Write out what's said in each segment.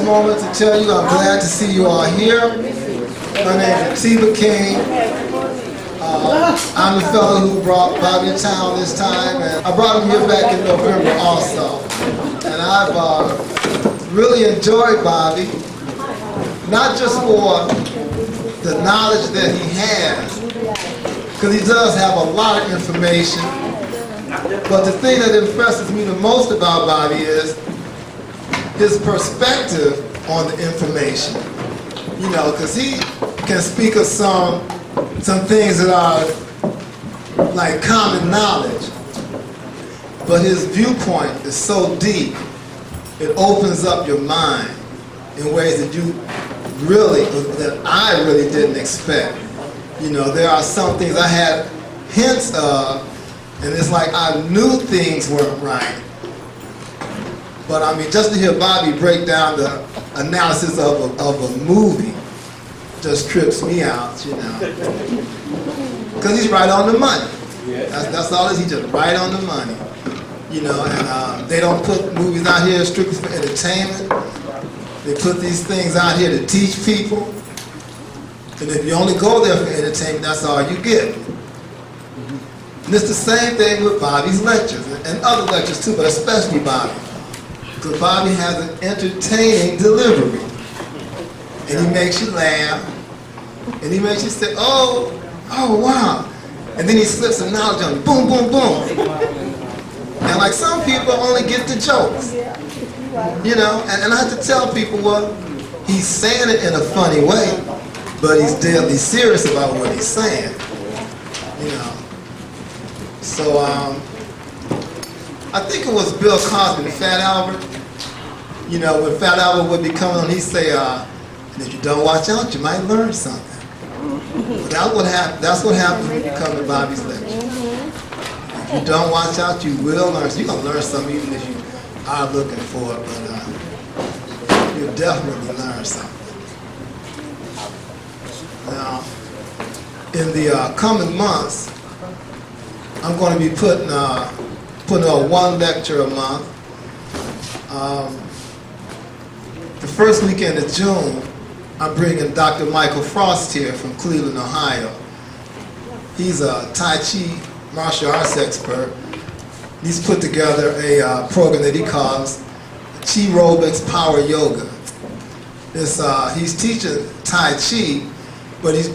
moment to tell you I'm glad to see you all here. My name is King. I'm the fellow who brought Bobby to town this time, and I brought him here back in November also. And I've really enjoyed Bobby, not just for the knowledge that he has, because he does have a lot of information, but the thing that impresses me the most about Bobby is his perspective on the information. You know, because he can speak of some things that are like common knowledge, but his viewpoint is so deep, it opens up your mind in ways that I really didn't expect. You know, there are some things I had hints of, and it's like I knew things weren't right. But I mean, just to hear Bobby break down the analysis of a movie just trips me out, you know. Because he's right on the money. That's all it is, he's just right on the money. You know, and they don't put movies out here strictly for entertainment. They put these things out here to teach people. And if you only go there for entertainment, that's all you get. And it's the same thing with Bobby's lectures, and other lectures too, but especially Bobby. Because Bobby has an entertaining delivery. And he makes you laugh. And he makes you say, oh wow. And then he slips some knowledge on you. Boom, boom, boom. And like some people only get the jokes. You know, and I have to tell people, well, he's saying it in a funny way, but he's deadly serious about what he's saying. You know. So, I think it was Bill Cosby, Fat Albert. You know, when Fat Albert would be coming on, he'd say, and if you don't watch out, you might learn something. But that's what happens when you come to Bobby's lecture. If you don't watch out, you will learn. So you're going to learn something even if you are looking for it, but you'll definitely learn something. Now, in the coming months, I'm going to be putting on one lecture a month. The first weekend of June, I'm bringing Dr. Michael Frost here from Cleveland, Ohio. He's a Tai Chi martial arts expert. He's put together a program that he calls Chi Aerobics Power Yoga. He's teaching Tai Chi, but he's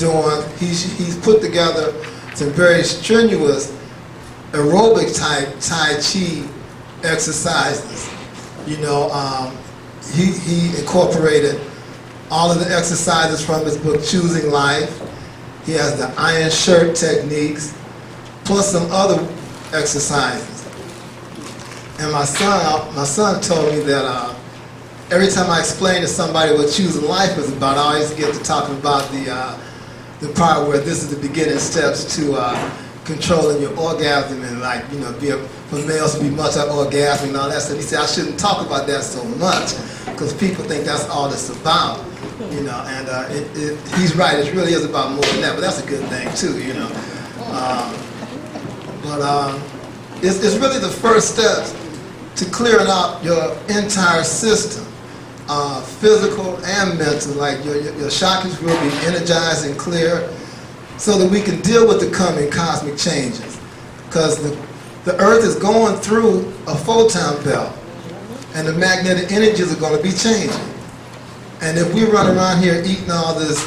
put together some very strenuous aerobic type Tai Chi exercises. You know, he incorporated all of the exercises from his book Choosing Life. He has the iron shirt techniques, plus some other exercises. And my son told me that every time I explain to somebody what Choosing Life is about, I always get to talking about the part where this is the beginning steps to controlling your orgasm, and like, you know, for males to be multi-orgasmic and all that stuff. He said I shouldn't talk about that so much because people think that's all it's about, you know. And he's right. It really is about more than that, but that's a good thing too, you know. It's really the first steps to clearing out your entire system, physical and mental. Like your chakras will be energized and clear, so that we can deal with the coming cosmic changes. Because the Earth is going through a photon belt, and the magnetic energies are going to be changing. And if we run around here eating all this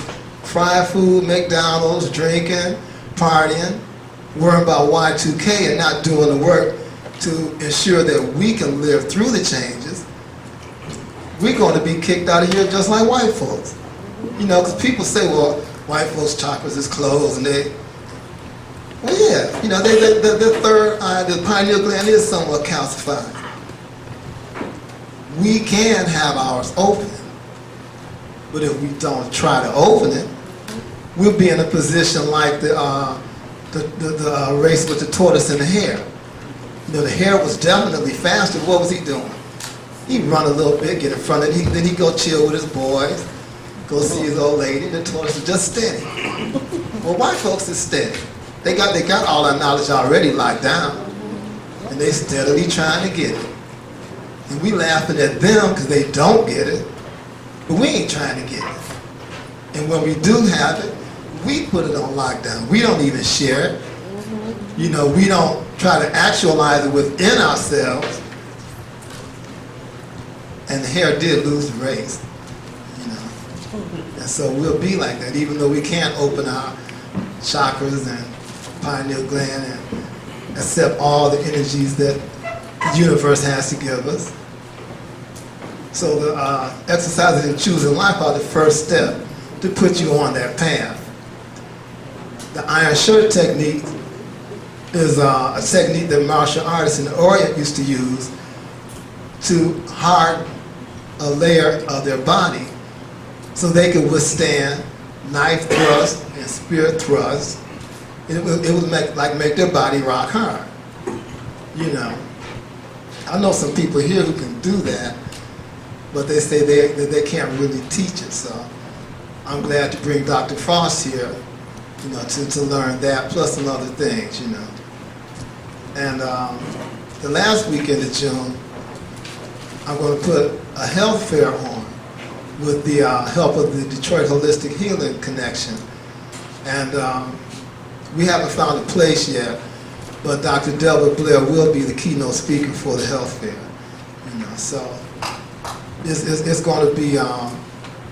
fried food, McDonald's, drinking, partying, worrying about Y2K and not doing the work to ensure that we can live through the changes, we're going to be kicked out of here just like white folks. You know, because people say, well, white folks' chakras is closed, and well, yeah, you know, the third eye, the pineal gland is somewhat calcified. We can have ours open, but if we don't try to open it, we'll be in a position like the race with the tortoise and the hare. You know, the hare was definitely faster. What was he doing? He'd run a little bit, get in front of it, then he'd go chill with his boys, go see his old lady. The tortoise is just steady. Well, white folks is steady. They got all that knowledge already locked down, and they steadily trying to get it. And we laughing at them because they don't get it. but we ain't trying to get it. And when we do have it, we put it on lockdown. We don't even share it. You know, we don't try to actualize it within ourselves. And the hair did lose the race, you know. And so we'll be like that, even though we can't open our chakras and pineal gland and accept all the energies that the universe has to give us. So the exercises in choosing life are the first step to put you on that path. The iron shirt technique is a technique that martial artists in the Orient used to use to harden a layer of their body so they could withstand knife thrust and spear thrust. It would make their body rock hard. You know, I know some people here who can do that, but they say they can't really teach it. So I'm glad to bring Dr. Frost here, you know, to learn that, plus some other things, you know. And the last weekend of June, I'm going to put a health fair on with the help of the Detroit Holistic Healing Connection. And we haven't found a place yet, but Dr. Delbert Blair will be the keynote speaker for the health fair. You know, so it's going to be,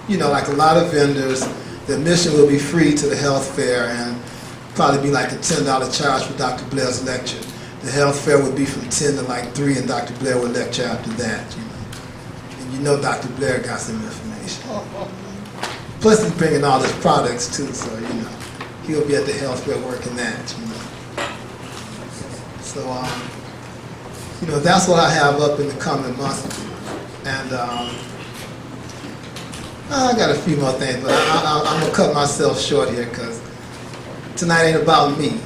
you know, like a lot of vendors. The admission will be free to the health fair and probably be like a $10 charge for Dr. Blair's lecture. The health fair would be from 10 to like 3, and Dr. Blair would lecture after that, you know. And you know Dr. Blair got some information. Plus he's bringing all his products too, so, you know, he'll be at the health fair working that, you know. So, you know, that's what I have up in the coming months. And I got a few more things, but I'm going to cut myself short here because tonight ain't about me.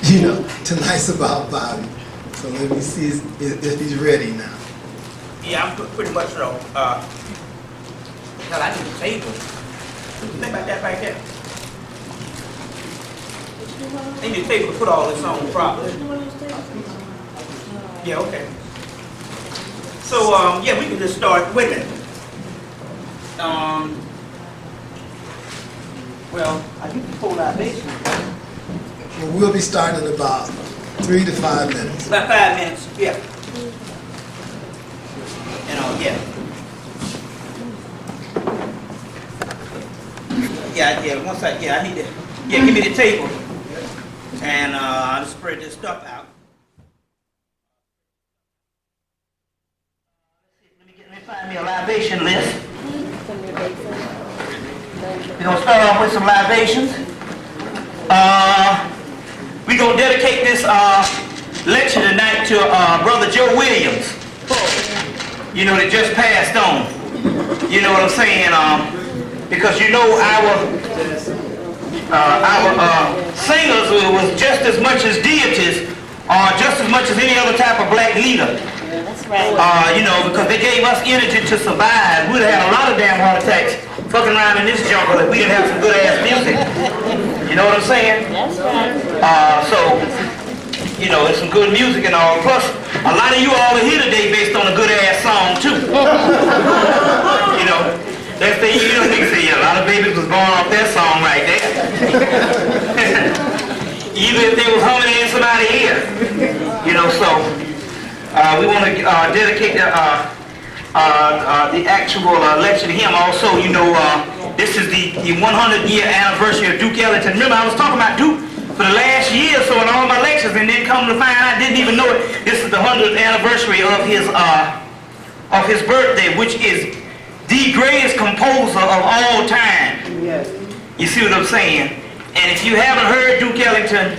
You know, tonight's about Bobby. So let me see if he's ready now. Yeah, I'm pretty much so. Hell, I need a table. Think about that right there. I need a table to put all this on properly. Yeah, okay. So, yeah, we can just start with it. Well, I need to pull out this. Well, we'll be starting in about 3 to 5 minutes. About 5 minutes, yeah. And yeah. Yeah, once I need to, give me the table. And I'll spread this stuff out. Let me find me a libation list. We're going to start off with some libations. We're going to dedicate this lecture tonight to Brother Joe Williams. You know, that just passed on. You know what I'm saying? Because you know our singers was just as much as deities, just as much as any other type of black leader. That's right. You know, because they gave us energy to survive. We'd have had a lot of damn heart attacks fucking around in this jungle if we didn't have some good ass music. You know what I'm saying? That's right. So, you know, it's some good music and all. Plus, a lot of you all are here today based on a good ass song too. You know, that's the, you know, niggas say, a lot of babies was born off that song right there. Even if they was humming in somebody's ear. You know, so we want to dedicate the actual lecture to him. Also, you know, this is the 100-year anniversary of Duke Ellington. Remember, I was talking about Duke for the last year or so in all my lectures, and then come to find out, I didn't even know it. This is the 100th anniversary of his birthday, which is the greatest composer of all time. Yes. You see what I'm saying? And if you haven't heard Duke Ellington,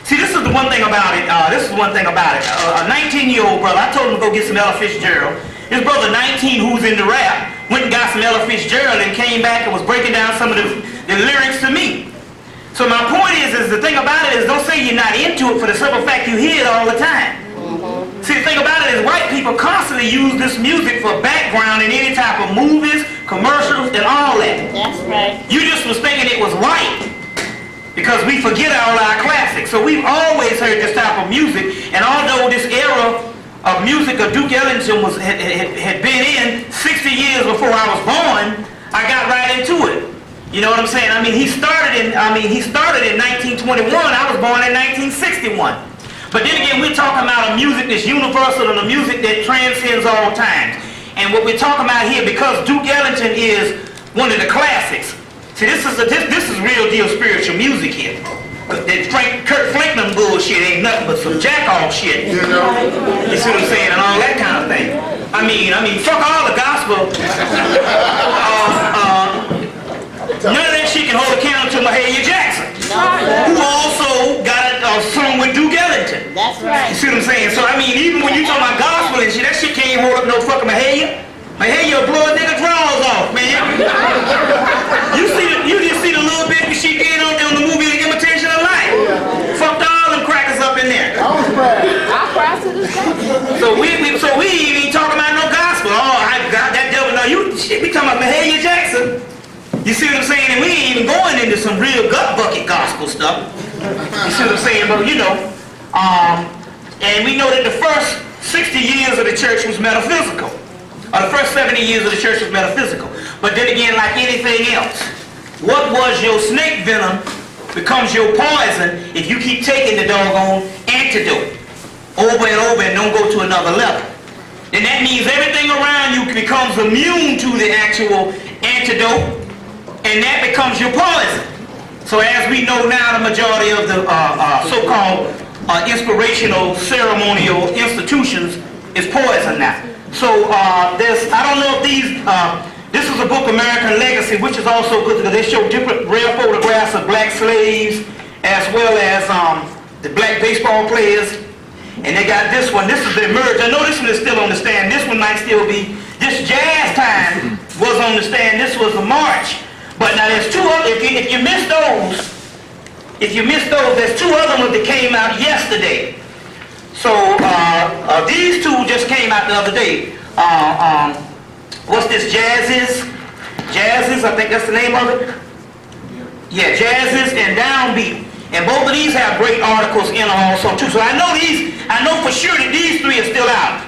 see, this is the one thing about it. This is one thing about it. A 19-year-old brother, I told him to go get some Ella Fitzgerald. His brother, 19, who's into rap, went and got some Ella Fitzgerald and came back and was breaking down some of the lyrics to me. So my point is the thing about it is, don't say you're not into it for the simple fact you hear it all the time. See, the thing about it is white people constantly use this music for background in any type of movies, commercials, and all that. That's right. You just was thinking it was white because we forget all our classics. So we've always heard this type of music, and although this era of music of Duke Ellington had been in 60 years before I was born, I got right into it. You know what I'm saying? I mean, he started in 1921. I was born in 1961. But then again, we're talking about a music that's universal and a music that transcends all times. And what we're talking about here, because Duke Ellington is one of the classics. See, this is real deal spiritual music here. That Kurt Franklin bullshit ain't nothing but some jack-off shit. You see what I'm saying? And all that kind of thing. I mean, fuck all the gospel. None of that shit can hold a candle to Mahalia Jackson, who also got a song with Duke Ellington. That's right. You see what I'm saying? So I mean, even when you talk about gospel and shit, that shit can't hold up no fucking Mahalia. Mahalia will blow a nigga drawers off, man. You just see the little bit that she did on the movie The Imitation of Life. Fucked all them crackers up in there. I'll cry to this day. So we ain't even talking about no gospel. Oh, I got that devil. No, we talking about Mahalia Jackson. You see what I'm saying? And we ain't even going into some real gut bucket gospel stuff. You see what I'm saying? But you know, and we know that the first 60 years of the church was metaphysical. Or the first 70 years of the church was metaphysical. But then again, like anything else, what was your snake venom becomes your poison if you keep taking the doggone antidote over and over and don't go to another level. Then that means everything around you becomes immune to the actual antidote, and that becomes your poison. So as we know now, the majority of the so-called inspirational ceremonial institutions is poison now. So I don't know if this is a book, American Legacy, which is also good because they show different rare photographs of black slaves as well as the black baseball players. And they got this one. This is the Emerge. I know this one is still on the stand. This one might still be. This Jazz Time was on the stand. This was the March. But now there's two other. If you missed those, there's two other ones that came out yesterday. So these two just came out the other day. What's this? Jazzes, I think that's the name of it. Yeah, Jazzes and Downbeat. And both of these have great articles in them also too. So I know for sure that these three are still out.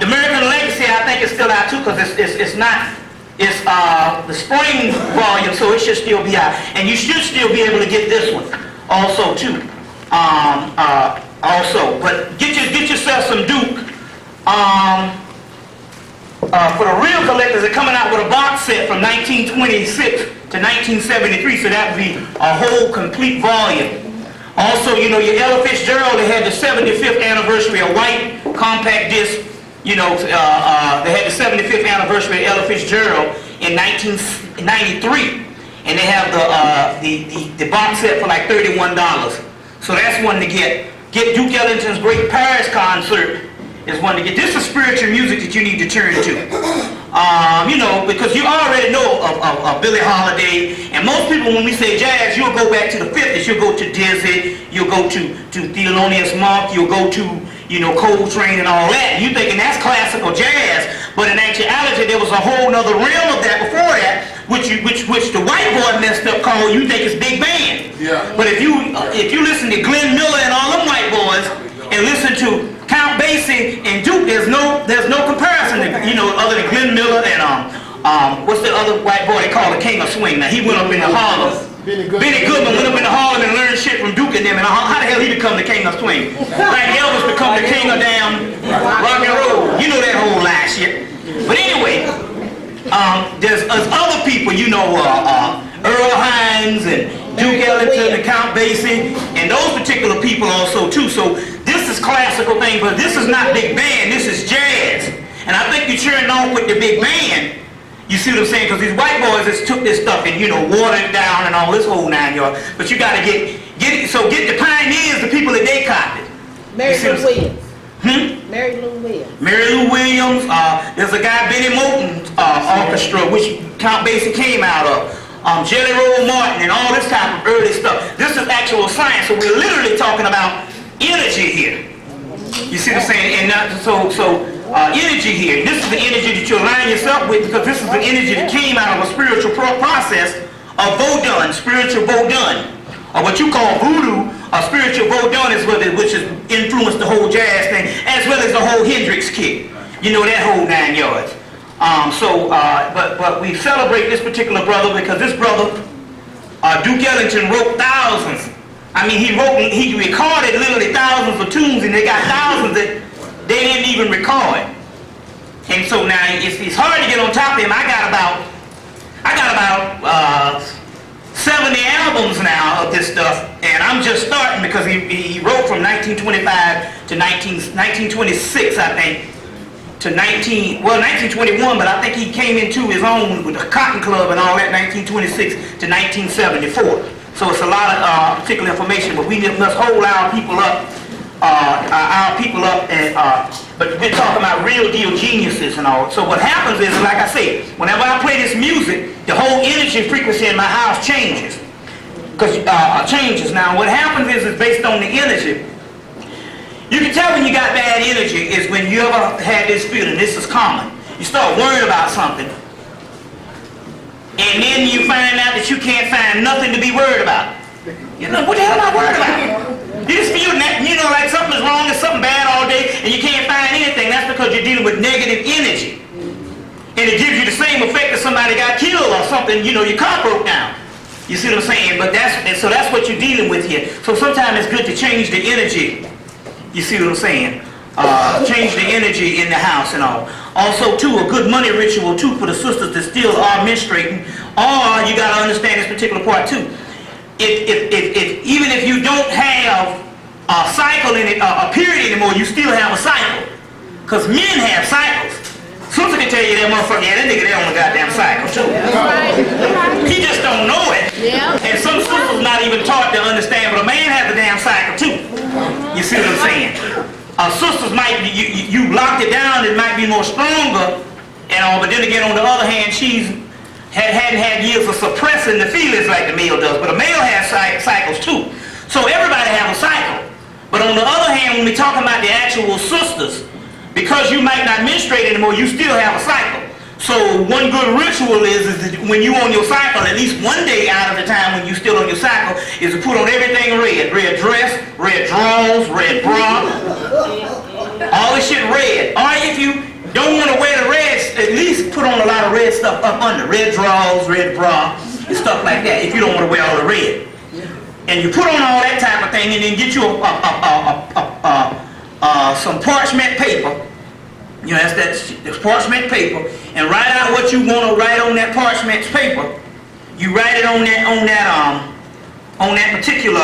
The American Legacy I think is still out too because it's the spring volume, so it should still be out. And you should still be able to get this one also too. But get yourself some Duke. For the real collectors, they're coming out with a box set from 1926 to 1973, so that would be a whole complete volume. Also, you know, your Ella Fitzgerald, they had the 75th anniversary of White compact disc. You know, they had the 75th anniversary of Ella Fitzgerald in 1993, and they have the box set for like $31. So that's one to get. Get Duke Ellington's Great Paris Concert is one to get. This is spiritual music that you need to turn to. You know, because you already know of Billie Holiday, and most people when we say jazz, you'll go back to the 50s. You'll go to Dizzy, you'll go to Thelonious Monk, you'll go to, you know, Coltrane and all that. You thinking that's classical jazz, but in actuality there was a whole other realm of that before that, which the white boy messed up called, you think it's big band. Yeah. But if you listen to Glenn Miller and all them white boys and listen to Count Basie and Duke, there's no comparison to, you know, other than Glenn Miller and what's the other white boy they call the King of Swing. Now he went up into Harlem. Benny Goodman went up into Harlem and learned shit from Duke and them, and how the hell he become the King of Swing? Like Elvis become the king of damn rock and roll. You know that whole lie shit. But anyway, there's other people, you know, Earl Hines and Duke Ellington and Count Basie, and those particular people also too. So this is classical thing, but this is not big band, this is jazz. And I think you turned off with the big band. You see what I'm saying? Because these white boys just took this stuff and, you know, watered it down and all this whole 9 yards. But you got to get the pioneers, the people that they copied. Mary Lou Williams. Mary Lou Williams. There's a guy, Benny Moulton's orchestra, which Count Basie came out of. Jelly Roll Martin and all this type of early stuff. This is actual science, so we're literally talking about energy here. You see what I'm saying? And energy here. This is the energy that you align yourself with, because this is the energy that came out of a spiritual process of Vodun, spiritual Vodun, or what you call voodoo, spiritual Vodonism, which has influenced the whole jazz thing, as well as the whole Hendrix kick. You know, that whole 9 yards. But we celebrate this particular brother because this brother, Duke Ellington, wrote thousands. I mean, he recorded literally thousands of tunes, and they got thousands that they didn't even record. And so now it's hard to get on top of him. I got about 70 albums now of this stuff, and I'm just starting because he wrote from 1925 to 1926, I think, to 1921, but I think he came into his own with the Cotton Club and all that, 1926 to 1974. So it's a lot of particular information, but we must hold our people up, but we're talking about real deal geniuses and all. So what happens is, like I say, whenever I play this music, the whole energy frequency in my house changes. Now what happens is it's based on the energy. You can tell when you got bad energy is when you ever had this feeling, this is common. You start worrying about something, and then you find out that you can't find nothing to be worried about. You know, what the hell am I worried about? You just feel that, you know, like something is wrong and something bad all day, and you can't find anything. That's because you're dealing with negative energy. And it gives you the same effect that somebody got killed or something, you know, your car broke down. You see what I'm saying? But that's what you're dealing with here. So sometimes it's good to change the energy. You see what I'm saying? Change the energy in the house and all. Also, too, a good money ritual, too, for the sisters that still are menstruating. Or you got to understand this particular part, too. Even if you don't have a cycle in it, a period anymore, you still have a cycle. Because men have cycles. Sister can tell you that motherfucker, yeah, that nigga there on the goddamn cycle, too. He just don't know it. Yeah. And some sisters not even taught to understand, but a man has a damn cycle, too. You see what I'm saying? Sisters might, you locked it down, it might be more stronger, and all, but then again, on the other hand, she's hadn't had years of suppressing the feelings like the male does, but a male has cycles too. So everybody has a cycle. But on the other hand, when we're talking about the actual sisters, because you might not menstruate anymore, you still have a cycle. So one good ritual is that when you're on your cycle, at least one day out of the time when you're still on your cycle, is to put on everything red. Red dress, red drawers, red bra, all this shit red. Or if you don't want to wear the reds, at least put on a lot of red stuff up under. Red drawers, red bra, and stuff like that, if you don't want to wear all the red. And you put on all that type of thing, and then get you some parchment paper. You know, that's parchment paper, and write out what you want to write on that parchment paper. You write it on that particular,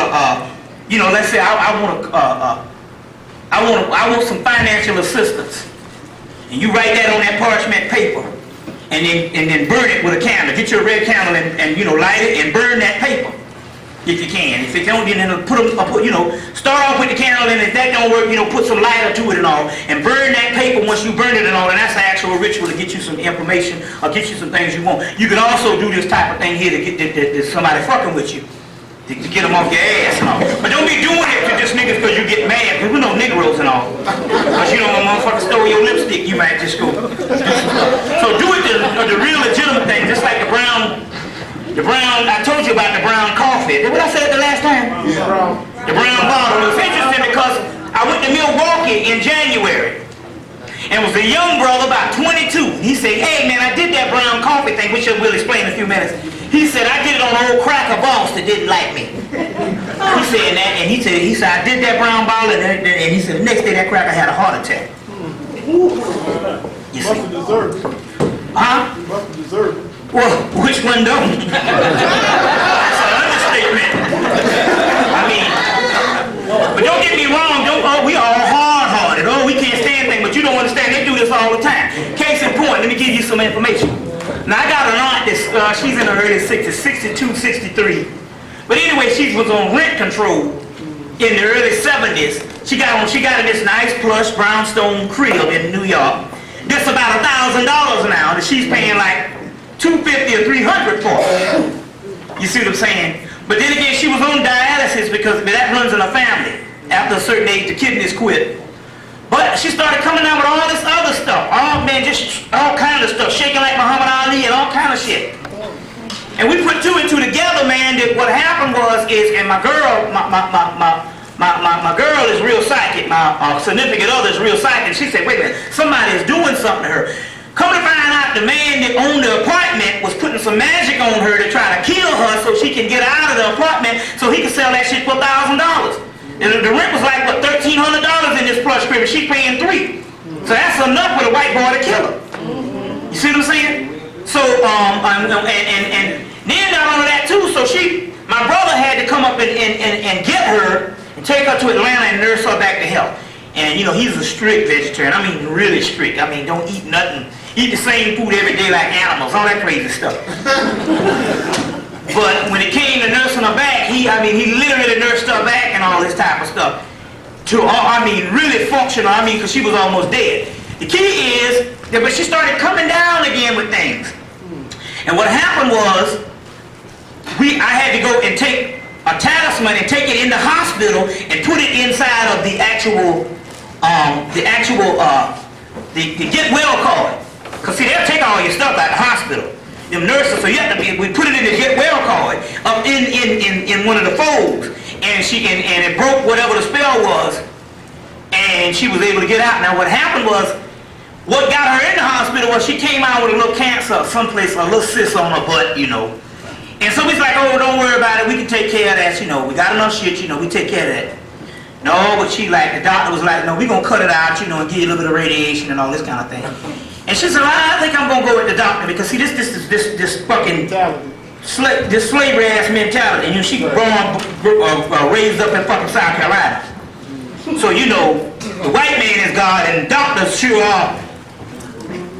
you know, let's say I want some financial assistance, and you write that on that parchment paper, and then burn it with a candle. Get your red candle and you know, light it and burn that paper. If you can. If you don't, then you know, start off with the candle, and if that don't work, you know, put some lighter to it and all, and burn that paper once you burn it and all, and that's the actual ritual to get you some information or get you some things you want. You can also do this type of thing here to get somebody fucking with you, to get them off your ass and all. But don't be doing it to just niggas because you get mad, because we know Negroes and all. Because you know, when a motherfucker stole your lipstick, you might just go. So do it the real legitimate thing, just like the brown, I told you about the brown coffee. What I said the last time? Yeah. The brown bottle. It was interesting because I went to Milwaukee in January, and was a young brother, about 22. He said, hey man, I did that brown coffee thing, which I will explain in a few minutes. He said, I did it on old cracker boss that didn't like me. He said that, and he said, I did that brown bottle, and he said, the next day that cracker had a heart attack. You see? Huh? You must deserve it. Well, which one don't? That's an understatement. I mean, but don't get me wrong, we are hard-hearted. Oh, we can't stand things, but you don't understand, they do this all the time. Case in point, let me give you some information. Now, I got an aunt that's, she's in her early 60s, 62, 63. But anyway, she was on rent control in the early 70s. She got in this nice plush brownstone crib in New York. That's about $1,000 now that she's paying like $250 or $300 for. You see what I'm saying? But then again, she was on dialysis because that runs in her family. After a certain age, the kidneys quit. But she started coming out with all this other stuff. Oh man, just all kind of stuff, shaking like Muhammad Ali and all kind of shit. And we put two and two together, man, that what happened is, and my girl, my girl is real psychic. My significant other is real psychic. She said, wait a minute, somebody is doing something to her. Come to find out, the man that owned the apartment was putting some magic on her to try to kill her so she can get out of the apartment so he could sell that shit for $1,000. And the rent was like, what, $1,300 in this plush crib, and she's paying $3. So that's enough for the white boy to kill her. You see what I'm saying? So, and then not only that too, so my brother had to come up and get her and take her to Atlanta and nurse her back to health. And you know, he's a strict vegetarian. I mean, really strict. I mean, don't eat nothing. Eat the same food every day like animals, all that crazy stuff. But when it came to nursing her back, he literally nursed her back and all this type of stuff. Really functional, because she was almost dead. The key is that but she started coming down again with things. And what happened was, I had to go and take a talisman and take it in the hospital and put it inside of the get well card. Because see, they'll take all your stuff out of the hospital. Them nurses, so you have to we put it in the get well card up in one of the folds. And it broke whatever the spell was. And she was able to get out. Now what happened was, what got her in the hospital was she came out with a little cancer someplace, a little cyst on her butt, you know. And so he's like, oh, don't worry about it, we can take care of that, you know, we got enough shit, you know, we take care of that. No, but the doctor was like, no, we're going to cut it out, you know, and give you a little bit of radiation and all this kind of thing. And she said, well, I think I'm going to go with the doctor, because see, this fucking, this slavery ass mentality, and you know, she raised up in fucking South Carolina. So, you know, the white man is God, and doctors sure are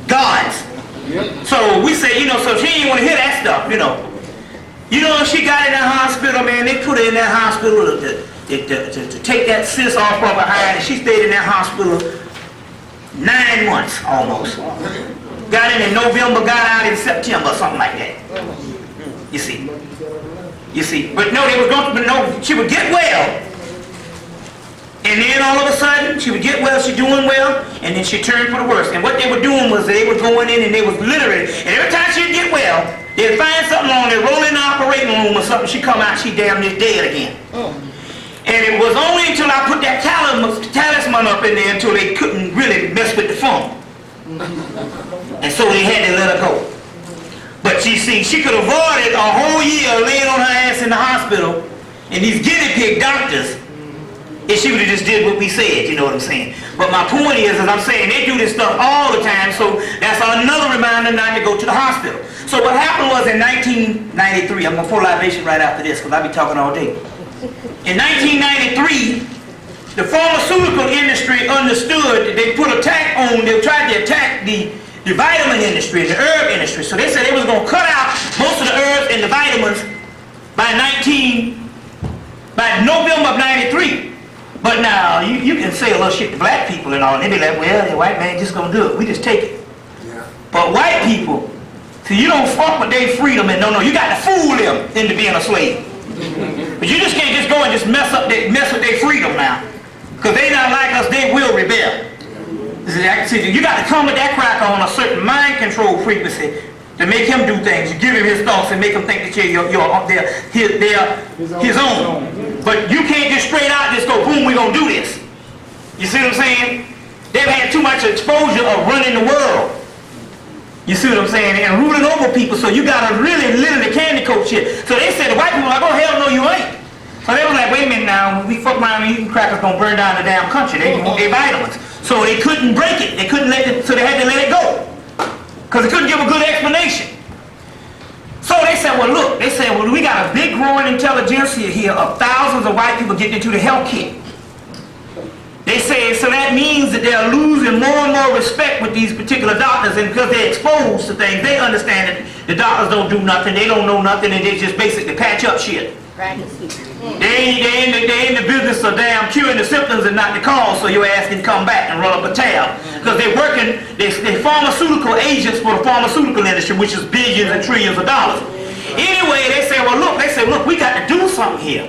gods. So we say, you know, so she didn't want to hear that stuff, you know. You know, she got in that hospital, man, they put her in that hospital to take that cyst off of her eye, and she stayed in that hospital 9 months almost. Got in November, got out in September, something like that. You see. But no, she would get well. And then all of a sudden, she would get well, she's doing well, and then she turned for the worse. And what they were doing was they were going in and they was literally, and every time she'd get well, they'd find something on there, roll in the operating room or something, she'd come out, she damn near dead again. And it was only until I put that talisman up in there until they couldn't really mess with the phone. And so they had to let her go. But you see, she could have avoided a whole year laying on her ass in the hospital, and these guinea pig doctors, if she would have just did what we said, you know what I'm saying? But my point is, as I'm saying, they do this stuff all the time, so that's another reminder not to go to the hospital. So what happened was in 1993, I'm going to pull libation right after this, because I'll be talking all day. In 1993, the pharmaceutical industry understood that they put attack on, they tried to attack the vitamin industry, the herb industry. So they said they was going to cut out most of the herbs and the vitamins by November of 93. But now, you can say a little shit to black people and all, and they be like, well, the white man just gonna do it. We just take it. Yeah. But white people, see, you don't fuck with their freedom, and no, you got to fool them into being a slave. But you just can't just go and just mess with their freedom now. Because they not like us, they will rebel. See, you got to come with that cracker on a certain mind control frequency to make him do things. You give him his thoughts and make him think that they're his own. But you can't just straight out just go, boom, we're going to do this. You see what I'm saying? They've had too much exposure of running the world. You see what I'm saying? And ruling over people, so you got to really literally candy coat shit. So they said, the white people were like, oh, hell no, you ain't. So they was like, wait a minute now, when we fuck around and eating crackers gonna burn down the damn country. They want their vitamins. So they couldn't break it. They couldn't let it, so they had to let it go. Because they couldn't give a good explanation. So they said, well, look, we got a big growing intelligentsia here of thousands of white people getting into the health kit. They say, so that means that they're losing more and more respect with these particular doctors, and because they're exposed to things, they understand that the doctors don't do nothing, they don't know nothing, and they just basically patch up shit. They in the business of damn curing the symptoms and not the cause, so your ass can come back and run up a tab. Because they're pharmaceutical agents for the pharmaceutical industry, which is billions and trillions of dollars. Anyway, they say, look, we got to do something here.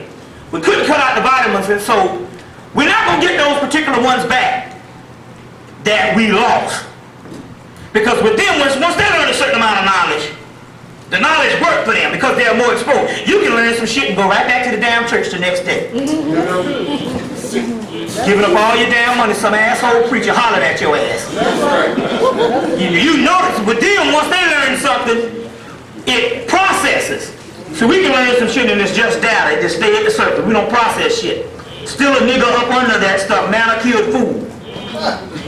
We couldn't cut out the vitamins, and so we're not going to get those particular ones back that we lost. Because with them, once they learn a certain amount of knowledge, the knowledge worked for them because they're more exposed. You can learn some shit and go right back to the damn church the next day. Giving up all your damn money, some asshole preacher hollered at your ass. You notice with them, once they learn something, it processes. So we can learn some shit and it's just data, it just stay at the surface. We don't process shit. Still a nigga up under that stuff, manicured fool.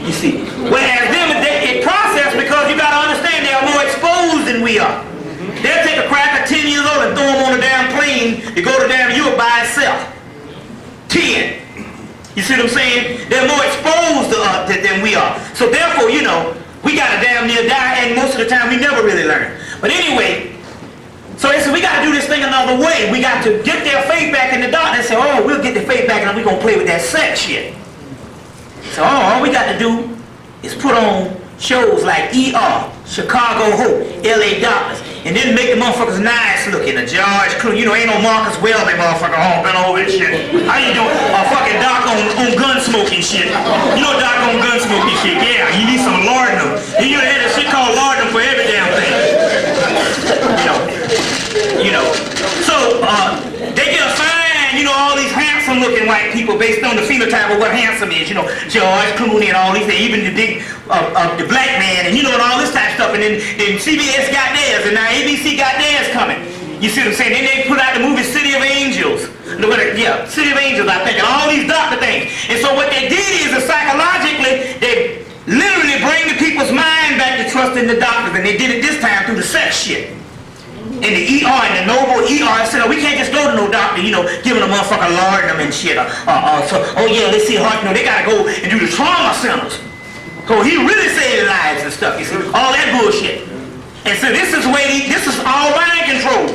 You see. Whereas them, it processed because you gotta understand they are more exposed than we are. They'll take a cracker 10 years old and throw them on a damn plane to go to damn Europe by itself. 10. You see what I'm saying? They're more exposed to us than we are. So therefore, you know, we gotta damn near die, and most of the time we never really learn. But anyway, so they said we gotta do this thing another way. We got to get their faith back in the dark. They said, oh, we'll get the faith back and we're gonna play with that sex shit. So all we got to do is put on shows like ER, Chicago Hope, LA Doctors, and then make the motherfuckers nice looking. A George Clooney, you know, ain't no Marcus Welby motherfucker hopping over this shit. How you doing? A fucking doc on gun smoking shit. You know doc on gun smoking shit? Yeah, you need some laudanum. You know they had a shit called laudanum for every damn thing. You know. So they get a fine, you know, all these handsome looking white people based on the phenotype of what handsome is. You know, George Clooney and all these things, even the big the black man, and you know, and all this type of stuff. And then CBS got theirs, and now ABC got theirs coming. You see what I'm saying? Then they put out the movie City of Angels. Yeah, City of Angels, I think, and all these doctor things. And so what they did is psychologically, they literally bring the people's mind back to trusting the doctors, and they did it this time through the sex shit. In the ER, in the noble ER, said, oh, we can't just go to no doctor, you know, giving a motherfucker laudanum and shit. Oh yeah, let's see, heart, you know, they gotta go and do the trauma centers. So he really saved lives and stuff, you see, all that bullshit. And so this is all mind control.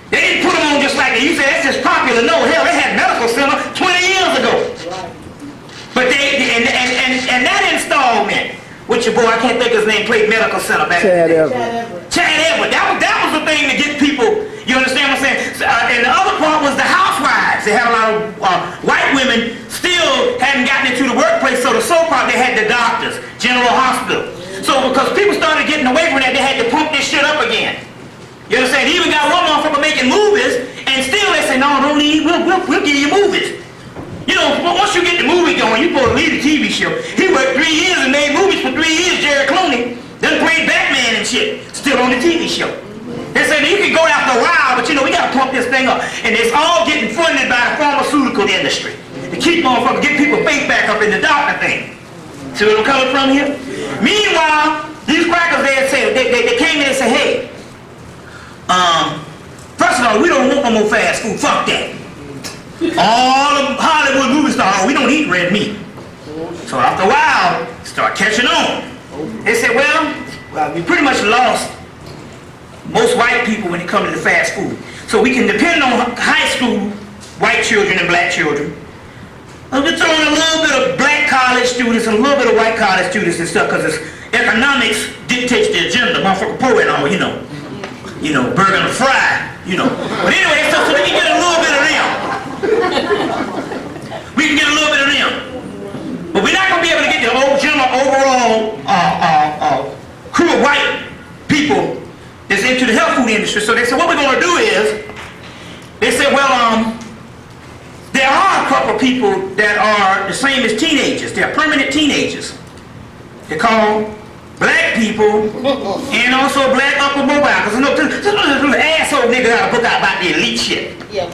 They didn't put them on just like that. You say that's just popular. No, hell, they had medical center 20 years ago. But and that installment, which your boy, I can't think his name, played medical center back Chad then. Everett. Chad Everett. That was the thing to get people, you understand what I'm saying? And the other part was the housewives. They had a lot of white women still hadn't gotten into the workplace, so the soap opera, they had the doctors, General Hospital. So because people started getting away from that, they had to pump this shit up again. You understand? They even got one motherfucker making movies, and still they say, no, don't need, we'll give you movies. You know, once you get the movie going, you're supposed to leave the TV show. He worked 3 years and made movies for 3 years, Jerry Clooney. Then played Batman and shit, still on the TV show. They said you can go after a while, but you know, we gotta pump this thing up. And it's all getting funded by the pharmaceutical industry. To keep motherfuckers, get people faith back up in the doctor thing. See where I'm coming from here? Meanwhile, these crackers, they came in and said, hey, first of all, we don't want no more fast food, fuck that. All the Hollywood movie stars, we don't eat red meat. So after a while, start catching on. They said, well, we pretty much lost most white people when it comes to the fast food. So we can depend on high school white children and black children. We're throwing a little bit of black college students and a little bit of white college students and stuff, because economics dictates the agenda. Motherfucker poor and all, you know, burger and fry, you know. But anyway, so we can get a little bit of them. We can get a little bit of them. But we're not going to be able to get the overall crew of white people that's into the health food industry. So they said, what we're going to do is, they said, well, there are a couple of people that are the same as teenagers. They're permanent teenagers. They're called black people and also black upper mobile. Because this little asshole nigga got a book out about the elite shit. Yeah,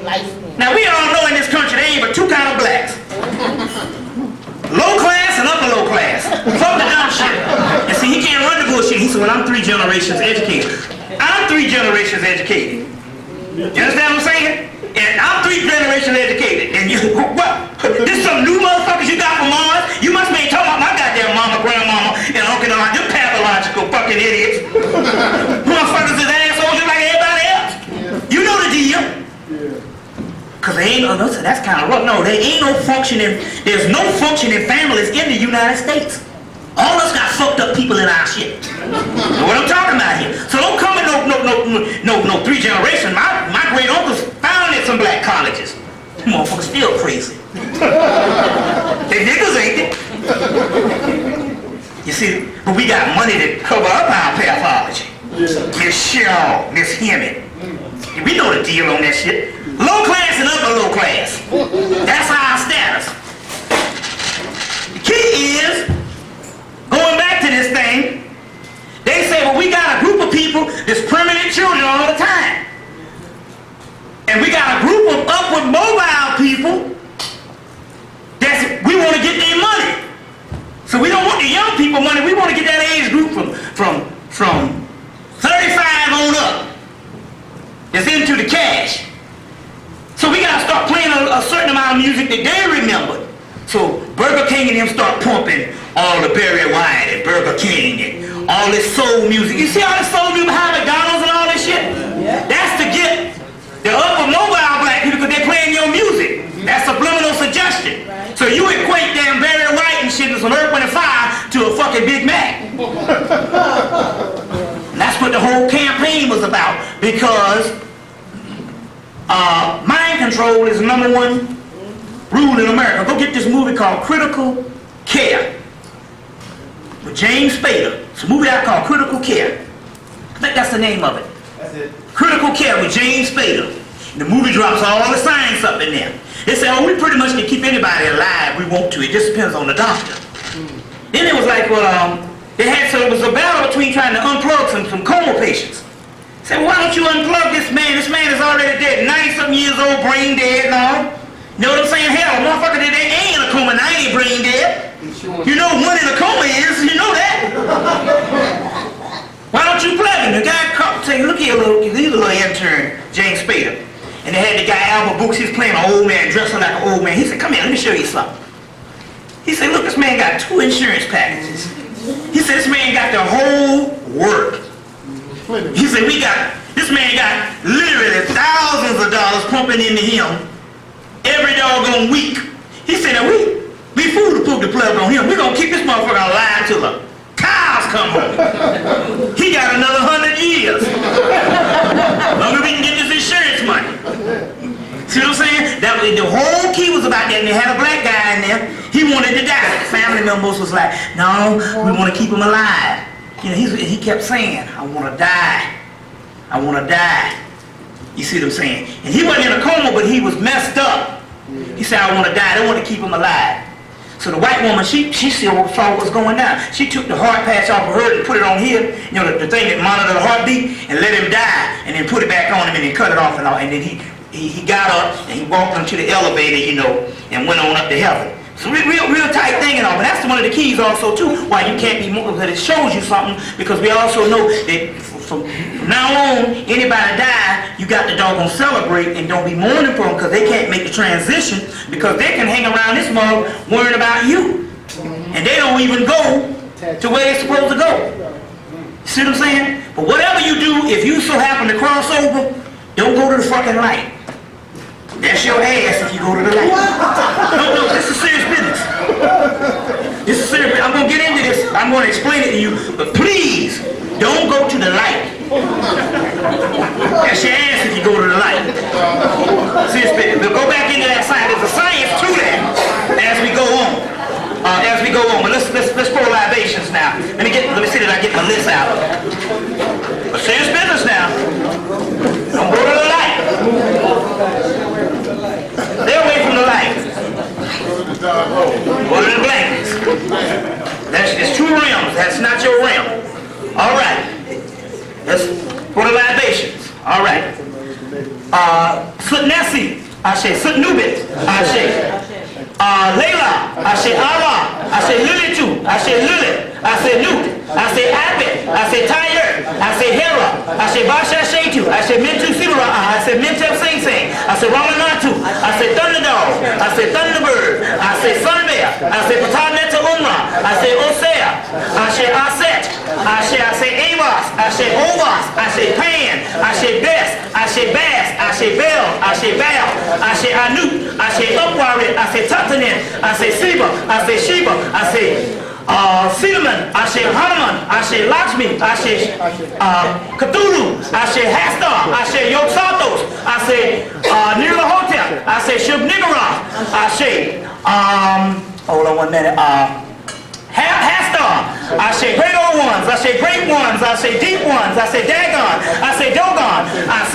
life. Now we all know in this country there ain't but two kind of blacks. Low class and upper low class. Fuck the dumb shit. And see, he can't run the bullshit. He said, well, I'm 3 generations educated. I'm 3 generations educated. You understand what I'm saying? And I'm 3 generations educated. And you, what? This some new motherfuckers you got from Mars? You must be talking about my goddamn mama, grandmama, and uncle, and them pathological fucking idiots. Motherfuckers is assholes just like everybody else. You know the deal. Because there ain't no, that's kind of rough. No, there ain't no functioning, there's no functioning families in the United States. All of us got fucked up people in our shit. Know what I'm talking about here? So don't come in no 3 generations. My great uncles founded some black colleges. Motherfuckers still crazy. They niggas, ain't they? You see, but we got money to cover up our pathology. Miss Cheryl, Miss Hemmitt. We know the deal on that shit. Low class and upper low class. That's our status. The key is, going back to this thing, they say, well, we got a group of people that's permanent children all the time. And we got a group of upward mobile people that we want to get their money. So we don't want the young people money. We want to get that age group from 35 on up. It's into the cash. So we got to start playing a certain amount of music that they remember. So Burger King and them start pumping all the Barry White and Burger King and all this soul music. You see all this soul music behind McDonald's and all this shit? Yeah. That's to get the upper mobile black people because they're playing your music. That's subliminal suggestion. Right. So you equate damn Barry White and shit and some Earth, Wind & Fire to a fucking Big Mac. And that's what the whole campaign was about, because mind control is the #1 rule in America. Go get this movie called Critical Care with James Spader. It's a movie out called Critical Care. I think that's the name of it. That's it. Critical Care with James Spader. The movie drops all the science up in there. They say, oh, we pretty much can keep anybody alive we want to. It just depends on the doctor. Then it was like, well, it was a battle between trying to unplug some coma patients. Say, well, why don't you unplug this man? This man is already dead, 90-something years old, brain dead and all. You know what I'm saying? Hell, a motherfucker that ain't in a coma, 90 brain dead. You know one in a coma is, you know that. Why don't you plug him? The guy called, say, look here, he's a little intern, James Spader. And they had the guy Albert Brooks, he's playing an old man, dressing like an old man. He said, come here, let me show you something. He said, look, this man got 2 insurance packages. He said, this man got the whole work. He said, this man got literally thousands of dollars pumping into him every doggone week. He said, now we fool to put the plug on him. We're going to keep this motherfucker alive till the cows come home. He got another 100 years. Long as we can get this insurance money. See what I'm saying? The whole key was about that, and they had a black guy in there. He wanted to die. The family members was like, no, we want to keep him alive. You know, he kept saying, I want to die. I want to die. You see what I'm saying? And he wasn't in a coma, but he was messed up. He said, I want to die. They want to keep him alive. So the white woman, she saw what was going down. She took the heart patch off of her and put it on here, you know, the thing that monitored the heartbeat, and let him die, and then put it back on him, and then cut it off and all. And then he got up, and he walked into the elevator, you know, and went on up to heaven. So real tight thing and all, but that's one of the keys also too, why you can't be more, because it shows you something, because we also know that from now on, anybody die, you got to doggone celebrate and don't be mourning for them, because they can't make the transition, because they can hang around this mug worrying about you. And they don't even go to where they're supposed to go. See what I'm saying? But whatever you do, if you so happen to cross over, don't go to the fucking light. That's your ass if you go to the light. No, this is serious business. This is serious business. I'm going to get into this. I'm going to explain it to you. But please, don't go to the light. That's your ass if you go to the light. Serious business. We'll go back into that science. There's a science to that as we go on. But let's pour libations now. Let me see that I get my list out. But serious business now. Don't go to the light. Stay away from the light. Go to the blankets. It's 2 realms. That's not your realm. All right. Let's pour the libations. All right. Sutnesi, Ashe. Sutnubit, Ashe. Layla, Ashe. Allah, Ashe. Lilitu, Ashe. Lilith, Ashe. Nut, Ashe. Abit, Ashe. Tyre, Ashe. Hera, Ashe. Basha Shaitu, Ashe. Mintu Sibara, Ashe. Mintep Sing Sing, Ashe. Ramanatu, Ashe. Thunderdog, Ashe. Thunderbird, Ashe. Sunbear, Ashe. Pataneta Umra, Ashe. Osea, Ashe. Aset, Ashe. Amos, Ashe. Ovas, Ashe. Pan, Ashe. Best, Ashe. Bass, Ashe. Bell, Ashe. Bal, Ashe. Anu, Ashe. Upwarit, Ashe. Tatanin, Ashe. Siba, Ashe. Sheba, Ashe. Cinnamon, Ashe. Hanuman, Ashe. Lakshmi, Ashe. Cthulhu, Ashe. Hastar, Ashe. Yog-Sothoth, Ashe. Nirlahotep, Ashe. Shub-Niggurath, Ashe. Hold on 1 minute. Hastar, I say great old ones. I say great ones. I say deep ones. I say dagon. I say dogon. I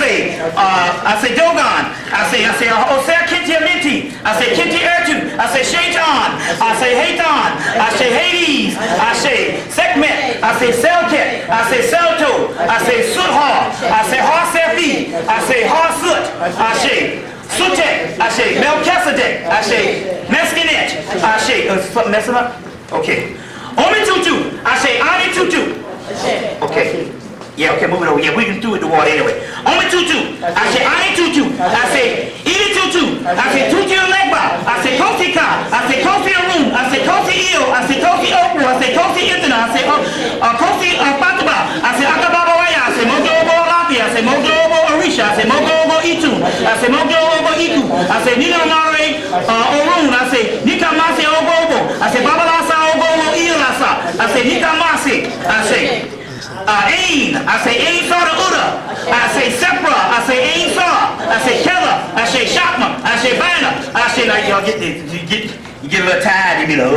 say dogon. I say Osir Kinti Aminti. I say Kinti Ertu. I say Shaitan. I say Haton. I say Hades. I say Sekhmet. I say Selket. I say Selto. I say Suthar. I say Harsefi. I say Harsut. I say Sutek. I say Melchizedek. I say Meskinech. I say something messing up? Okay. Omi Tutu. I say Ani Tutu. Okay. Yeah, okay, move it over. Yeah, we can do it the water anyway. Omi Tutu. I say Ani Tutu. I say Ili Tutu. I say Tutu Legba. I say Kosi Ka. I say Kosi Arun. I say Kosi Il. I say Kosi Opu. I say Kosi Intana. I say Kosi Fataba. I say Akababa Waya. I say Mogobo Lapi. I say Mogobo Orisha. I say Mogobo Itu. I say Mogobo Itu. I say Nina Mare Orun. I say Nikamase Ogobo. I say Babalasa Ogobo Ilasa. I say Nikamase. I say Ain. I say Ain Sara Uda. I say Sepra. I say Ain Sara. I say Kella. I say Shakma. I say Vanna. I say, like, y'all get this. You get a little tired, you be like,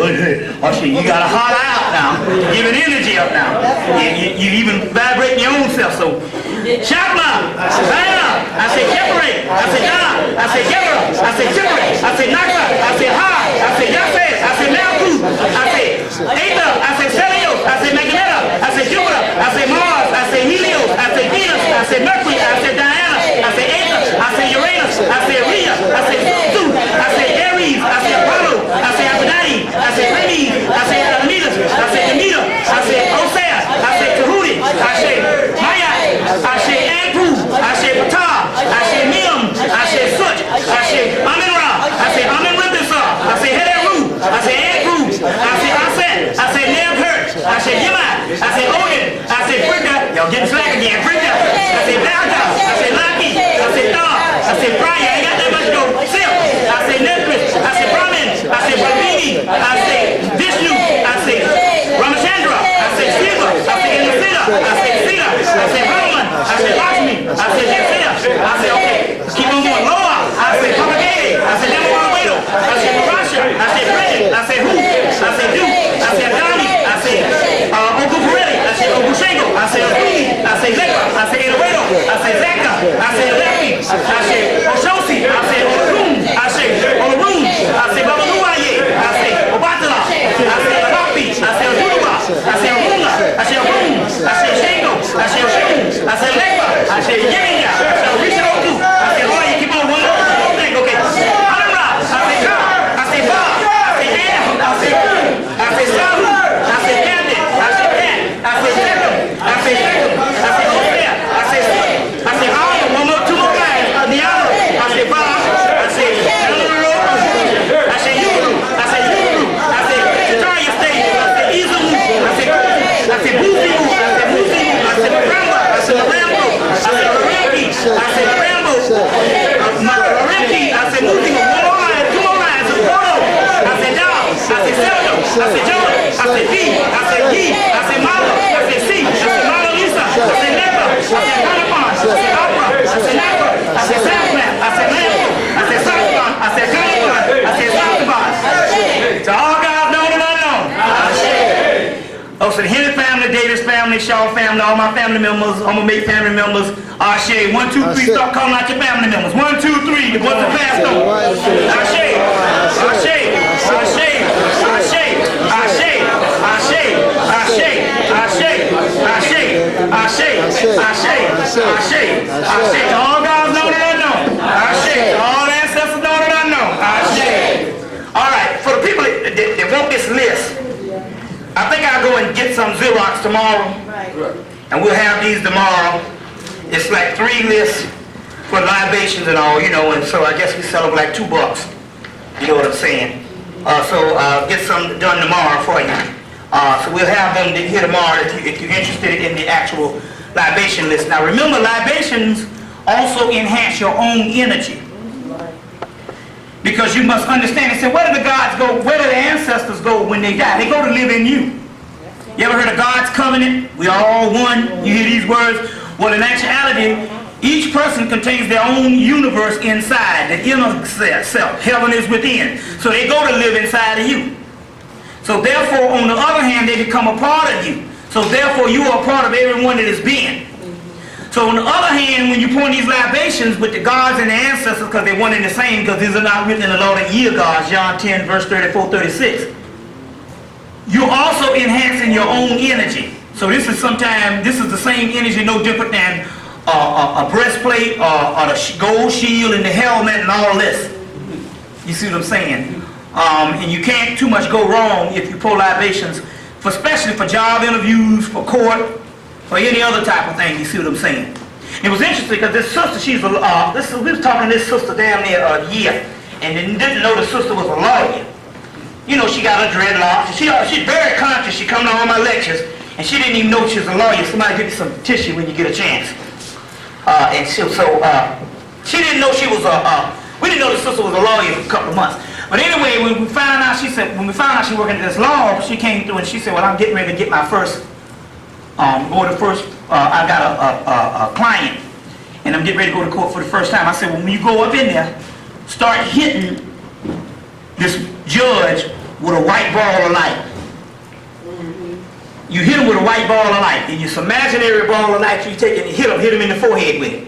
oh shit, you got a heart out now. You giving energy up now. You even vibrating your own self. So, Shakma, Vanna, I say Kepere, I say Dana, I say Gebra, I say Chipre, I say Naksa, I say Ha, I say Yafes, I say Malku, I say Aether, I say Sirius, I say Magneto, I say Jupiter, I say Mars, I say Helios, I say Venus, I say Mercury, I say Diana, I say Aether, I say Uranus, I say Rhea, I say Zeus, I say Aries, I say Apollo, I say Aphrodite, I say Hermes, I say Adamidas, I say Demeter, I say Osea, I say Tahuti, I say Maya, I say Anpu, I say Ptah, I say Mim, I say Sut, I say Amin-Ra, I say Amin-Ribisa, I say Heru, I say Anpu, I say Aset, I say Nebhurt, I say Yimai, I say Odin, I say Fricka, y'all getting slack again, Fricka, I say Balga, I say Laki, I say Thar, I say Brian, I ain't got that much to go, Sil, I say Nefris, I say Brahmin, I say Brahmini, I say Vishnu, I say Ramachandra, I say Shiva, I say Indusita, I say Sita, I say Hanuman, I say Lakshmi, I say Jensita, I say okay, keep on going, Loa, I say Papagay, I say Demawawado, I say Parasha, I say Bridget, I say Hu, I say Du, I say Adani, I say Ogupurelli, I say Ogushengo, I say Oguni, I say Lepa, I say Edoredo, I say Zaka, I say Lepi, I say Oshosi, I say Orun, I say Orun, I say Babaluaye, I say Obatala, I say Alapi, I say Oduruba, I say Orunga, I say Orun, I say Shengo, I say Oshun, I say Lepa, I say Yenya, I say Orisha Oku, I say oh, you keep on one more thing, okay. Anamra, I say Ka, I say Ba, I say Am, I say Kun, I say Sahu, I say Bandit, I say Cat, I say Shechem, I say Shechem, I say Hosea, I say Sut, I say Aya, one more, two more lines, Niara, I say Ba, I say Eluro, I say Yuru, I say Yuru, I say Jataria State, I say Izumu, I say Kumu, I say Buzimu, I say Muzimu, I say Maramba, I say Marambo, I say Marambi, I say Marambo, Marambi, I say Muzimu, one more line, two more lines, I say Poro, I say Dao, I say Seldo, I say Jonah, I say D, I say D, I say Mala, I say C, I say Mala Lisa, I say Neva, I say Panapon, I say Opera, I say Napa, I say Southman, I say Lambo, I say Southbon, I say Kanapon, I say Southbon. To all God's known and unknown. Oh, so the Hemmitt family, Davis family, Shaw family, all my family members, I'm gonna make family members. Ashe, 1, 2, 3, start calling out your family members. 1, 2, 3, the ones that passed on. Ashe, Ashe, Ashe, Ashe, Ashe, Ashe, Ashe, Ashe, Ashe, Ashe, Ashe, Ashe, Ashe, to all God's known and unknown. Ashe, to all the ancestors known and unknown. Ashe. All right, for the people that want this list, I think I'll go and get some Xerox tomorrow, and we'll have these tomorrow. It's like 3 lists for libations and all, you know, and so I guess we sell them like $2. You know what I'm saying? So I'll get some done tomorrow for you. So we'll have them here tomorrow if you're interested in the actual libation list. Now remember, libations also enhance your own energy. Because you must understand, they say, where do the gods go, where do the ancestors go when they die? They go to live in you. You ever heard of God's covenant? We are all one. You hear these words? Well, in actuality, each person contains their own universe inside, the inner self. Heaven is within. So they go to live inside of you. So therefore, on the other hand, they become a part of you. So therefore, you are a part of everyone that is being. So on the other hand, when you point these libations with the gods and the ancestors, because they're one and the same, because these are not written in the law of year gods, John 10, verse 34, 36. You're also enhancing your own energy. So this is the same energy, no different than a breastplate or the gold shield and the helmet and all this. You see what I'm saying? And you can't too much go wrong if you pour libations, especially for job interviews, for court, or any other type of thing. You see what I'm saying? It was interesting because this sister, we was talking to this sister down there a year, and didn't know the sister was a lawyer. You know, she got her dreadlocks. She's very conscious. She come to all my lectures, and she didn't even know she was a lawyer. Somebody give me some tissue when you get a chance. She didn't know she was we didn't know the sister was a lawyer for a couple of months. But anyway, when we found out she was working at this law, she came through and she said, well, I'm getting ready to get my first, I got a client, and I'm getting ready to go to court for the first time. I said, well, when you go up in there, start hitting this judge with a white ball of light. You hit him with a white ball of light, and this imaginary ball of light you take and hit him in the forehead with it.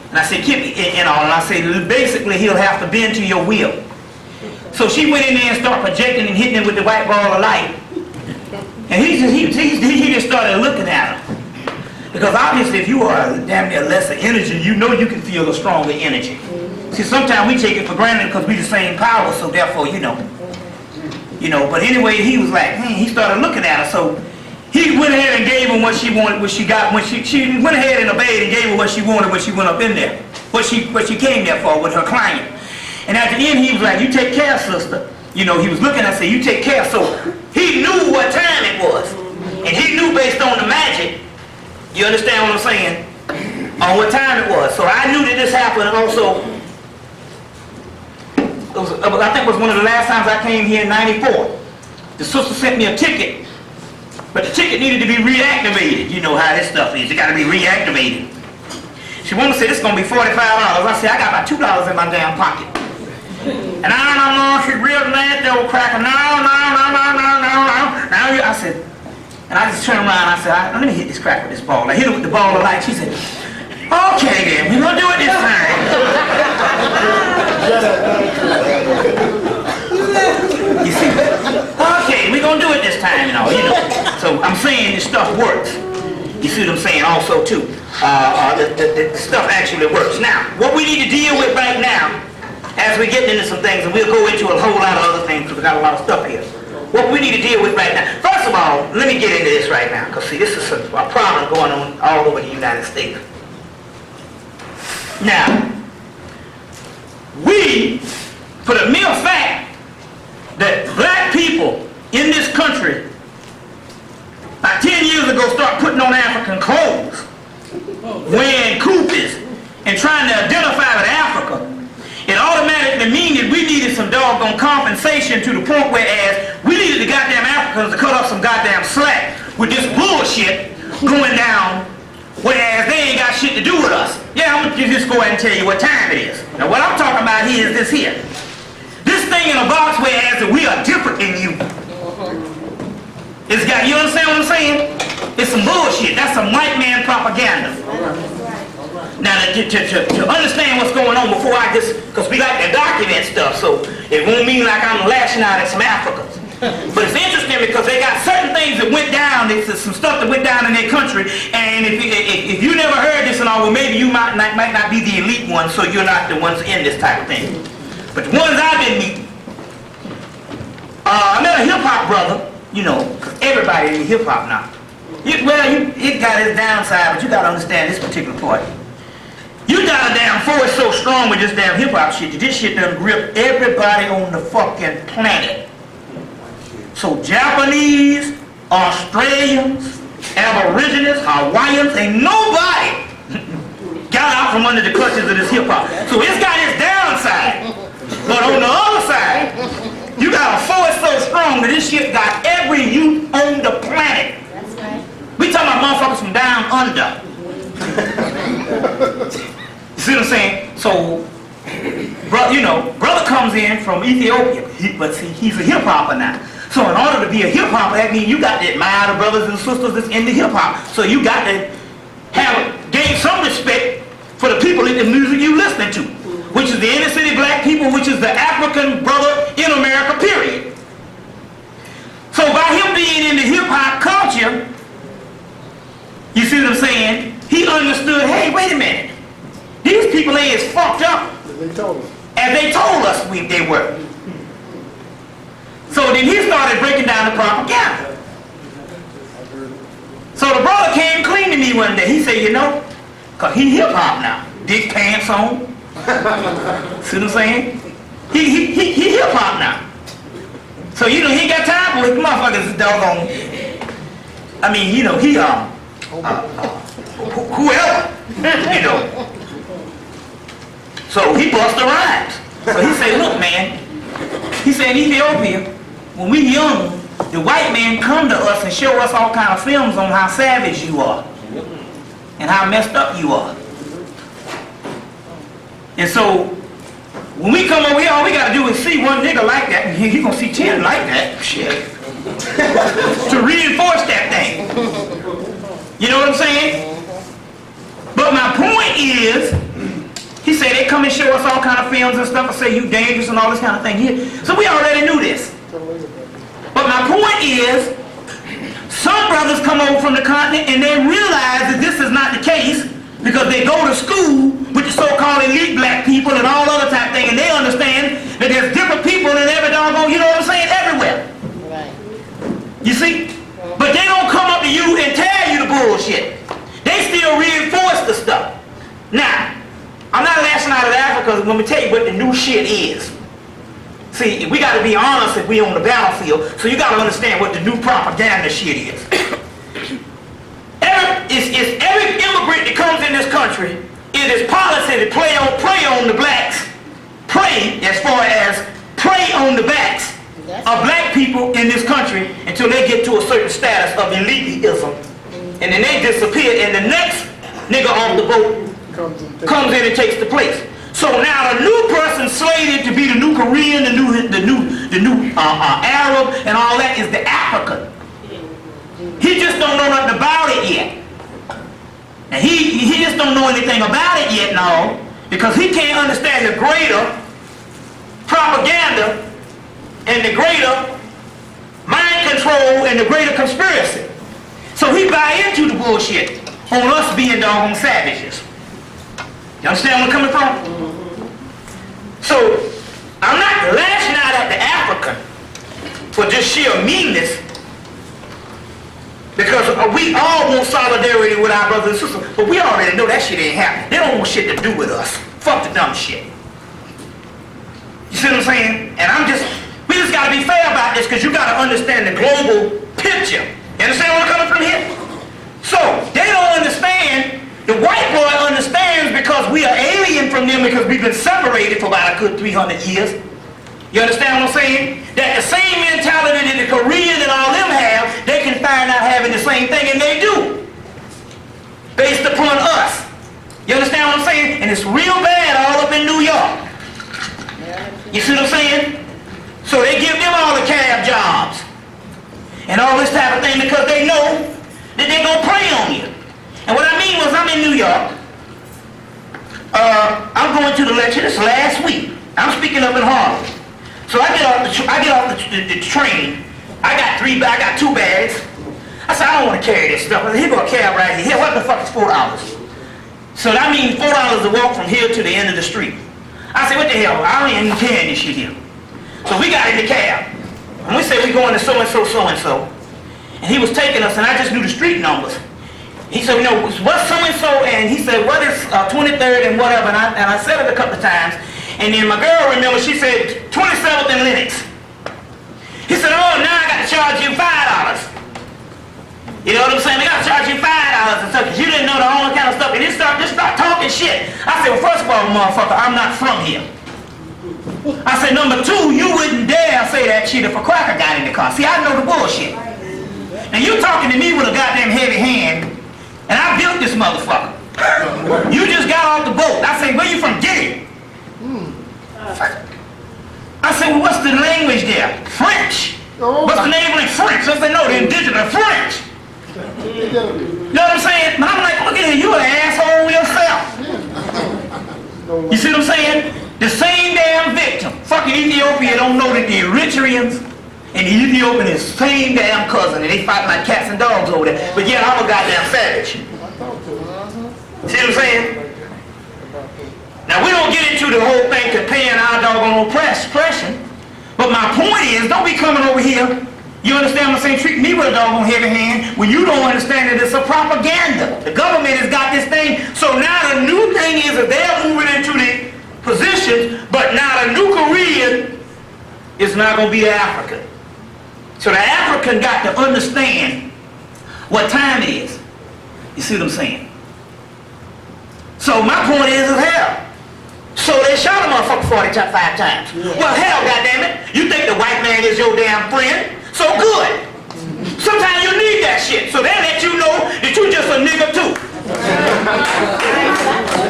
And I said, and I said, basically he'll have to bend to your will. So she went in there and started projecting and hitting him with the white ball of light. And he just started looking at her. Because obviously if you are damn near lesser energy, you know you can feel a stronger energy. See, sometimes we take it for granted because we the same power, so therefore, you know. But anyway, he was like, he started looking at her, so he went ahead and gave her what she wanted, what she got, when she went ahead and obeyed and gave her what she wanted when she went up in there. What she came there for with her client. And at the end, he was like, you take care, sister. He was looking at her, say, you take care. So he knew what time it was. And he knew based on the magic, you understand what I'm saying, on what time it was. So I knew that this happened also. I think it was one of the last times I came here in '94. The sister sent me a ticket, but the ticket needed to be reactivated. You know how this stuff is. It got to be reactivated. She wanted to say, this is going to be $45. I said, I got about $2 in my damn pocket. And no, she's real mad, they were cracking. No. I said, and I just turned around and I said, let me hit this crack with this ball. I hit it with the ball of light. She said, okay then, we're going to do it this time. You see, okay, we're going to do it this time, So I'm saying this stuff works. You see what I'm saying also too. The stuff actually works. Now, what we need to deal with right now, as we get into some things, and we'll go into a whole lot of other things because we got a lot of stuff here. What we need to deal with right now. First of all, let me get into this right now, because see, this is a problem going on all over the United States. Now, we, for the mere fact that black people in this country, about 10 years ago, start putting on African clothes, wearing kufis, and trying to identify with Africa, it automatically means that we needed some doggone compensation to the point whereas we needed the goddamn Africans to cut off some goddamn slack with this bullshit going down, whereas they ain't got shit to do with us. Yeah, I'm gonna just go ahead and tell you what time it is. Now what I'm talking about here is this here. This thing in a box whereas we are different than you. It's got, you understand what I'm saying? It's some bullshit. That's some white man propaganda. Now, to understand what's going on before I just, because we like to document stuff, so it won't mean like I'm lashing out at some Africans. But it's interesting because they got certain things that went down, there's some stuff that went down in their country, and if you never heard this and all, well, maybe you might not be the elite ones, so you're not the ones in this type of thing. But the ones I've been meeting, I met a hip-hop brother, because everybody in hip-hop now. It got its downside, but you got to understand this particular part. You got a damn force so strong with this damn hip-hop shit that this shit done grip everybody on the fucking planet. So Japanese, Australians, Aborigines, Hawaiians, ain't nobody got out from under the clutches of this hip-hop. So it's got its downside. But on the other side, you got a force so strong that this shit got every youth on the planet. That's right. We talking about motherfuckers from down under. You see what I'm saying? So, brother comes in from Ethiopia, but see, he's a hip hopper now. So in order to be a hip hop, that means you got to admire the brothers and sisters that's in the hip hop. So you got to gain some respect for the people in the music you listening to, which is the inner city black people, which is the African brother in America, period. So by him being in the hip hop culture, you see what I'm saying? He understood, hey, wait a minute. These people ain't as fucked up as they told us they were. So then he started breaking down the propaganda. So the brother came clean to me one day. He said, you know, because he hip hop now. Dick pants on. See what I'm saying? He hip hop now. So, you know, he ain't got time for his motherfuckers doggone. I mean, you know, he, whoever, you know. So he bust the rhymes. So he said, look, man, he said, in Ethiopia, when we young, the white man come to us and show us all kind of films on how savage you are and how messed up you are. And so, when we come over here, all we gotta do is see one nigga like that, and he gonna see 10 like that, shit, to reinforce that thing. You know what I'm saying? But my point is, he said they come and show us all kind of films and stuff and say you dangerous and all this kind of thing here. So we already knew this. But my point is, some brothers come over from the continent and they realize that this is not the case because they go to school with the so-called elite black people and all other type thing, and they understand that there's different people in every doggone, you know what I'm saying, everywhere. Right. You see? But they don't come up to you and tell you the bullshit. They still reinforce the stuff. Now, I'm not lashing out at Africa, let me tell you what the new shit is. See, we got to be honest if we on the battlefield, so you got to understand what the new propaganda shit is. Every immigrant that comes in this country, it is policy to prey on the blacks, prey on the backs of black people in this country until they get to a certain status of elitism, and then they disappear, and the next nigga on the boat comes in and takes the place. So now the new person slated to be the new Korean, the new Arab, and all that is the African. He just don't know nothing about it yet. And he just don't know anything about it yet, no, because he can't understand the greater propaganda and the greater mind control and the greater conspiracy. So he buy into the bullshit on us being doggone savages. You understand where I'm coming from? So I'm not lashing out at the African for just sheer meanness, because we all want solidarity with our brothers and sisters, but we already know that shit ain't happening. They don't want shit to do with us. Fuck the dumb shit. You see what I'm saying? And we just gotta be fair about this, because you gotta understand the global picture. You understand where I'm coming from here? So, they don't understand. The white boy understands because we are alien from them, because we've been separated for about a good 300 years. You understand what I'm saying? That the same mentality that the Korean and all them have, they can find out having the same thing, and they do. Based upon us. You understand what I'm saying? And it's real bad all up in New York. You see what I'm saying? So they give them all the cab jobs and all this type of thing, because they know that they're going to prey on you. And what I mean was, I'm in New York. I'm going to the lecture this last week. I'm speaking up in Harlem. So I get off the train. I got 2 bags. I said, I don't want to carry this stuff. I said, here go a cab right here. Here, what the fuck is $4? So that means $4 to walk from here to the end of the street. I said, what the hell? I don't even carry this shit here. So we got in the cab. And we said, we going to so-and-so, so-and-so. And he was taking us, and I just knew the street numbers. He said, you know, what's so-and-so? And he said, what is 23rd and whatever? And I said it a couple of times. And then my girl, remember, she said 27th and Lenox. He said, oh, now I got to charge you $5. You know what I'm saying? I got to charge you $5 and stuff, because you didn't know the whole kind of stuff. And just start talking shit. I said, well, first of all, motherfucker, I'm not from here. I said, number 2, you wouldn't dare say that shit if a cracker got in the car. See, I know the bullshit. And you talking to me with a goddamn heavy hand, and I built this motherfucker. You just got off the boat. I said, where you from? Get it. I said, well, what's the language there? French. What's the name of it? French. Let's say no, the indigenous French. You know what I'm saying? But I'm like, look at you, you're an asshole yourself. You see what I'm saying? The same damn victim. Fucking Ethiopia don't know that the Eritreans and the Ethiopian is the same damn cousin, and they fight like cats and dogs over there. But yet I'm a goddamn savage. See what I'm saying? Now we don't get into the whole thing comparing our doggone oppression. But my point is, don't be coming over here. You understand what I'm saying? Treat me with a doggone heavy hand when you don't understand that it's a propaganda. The government has got this thing. So now the new thing is that they're moving into the positions, but now the new Korean is not going to be the African. So the African got to understand what time it is. You see what I'm saying? So my point is hell. So they shot a motherfucker 45 times. Yeah. Well, hell, goddammit, you think the white man is your damn friend? So good. Sometimes you need that shit. So they let you know that you just a nigga too.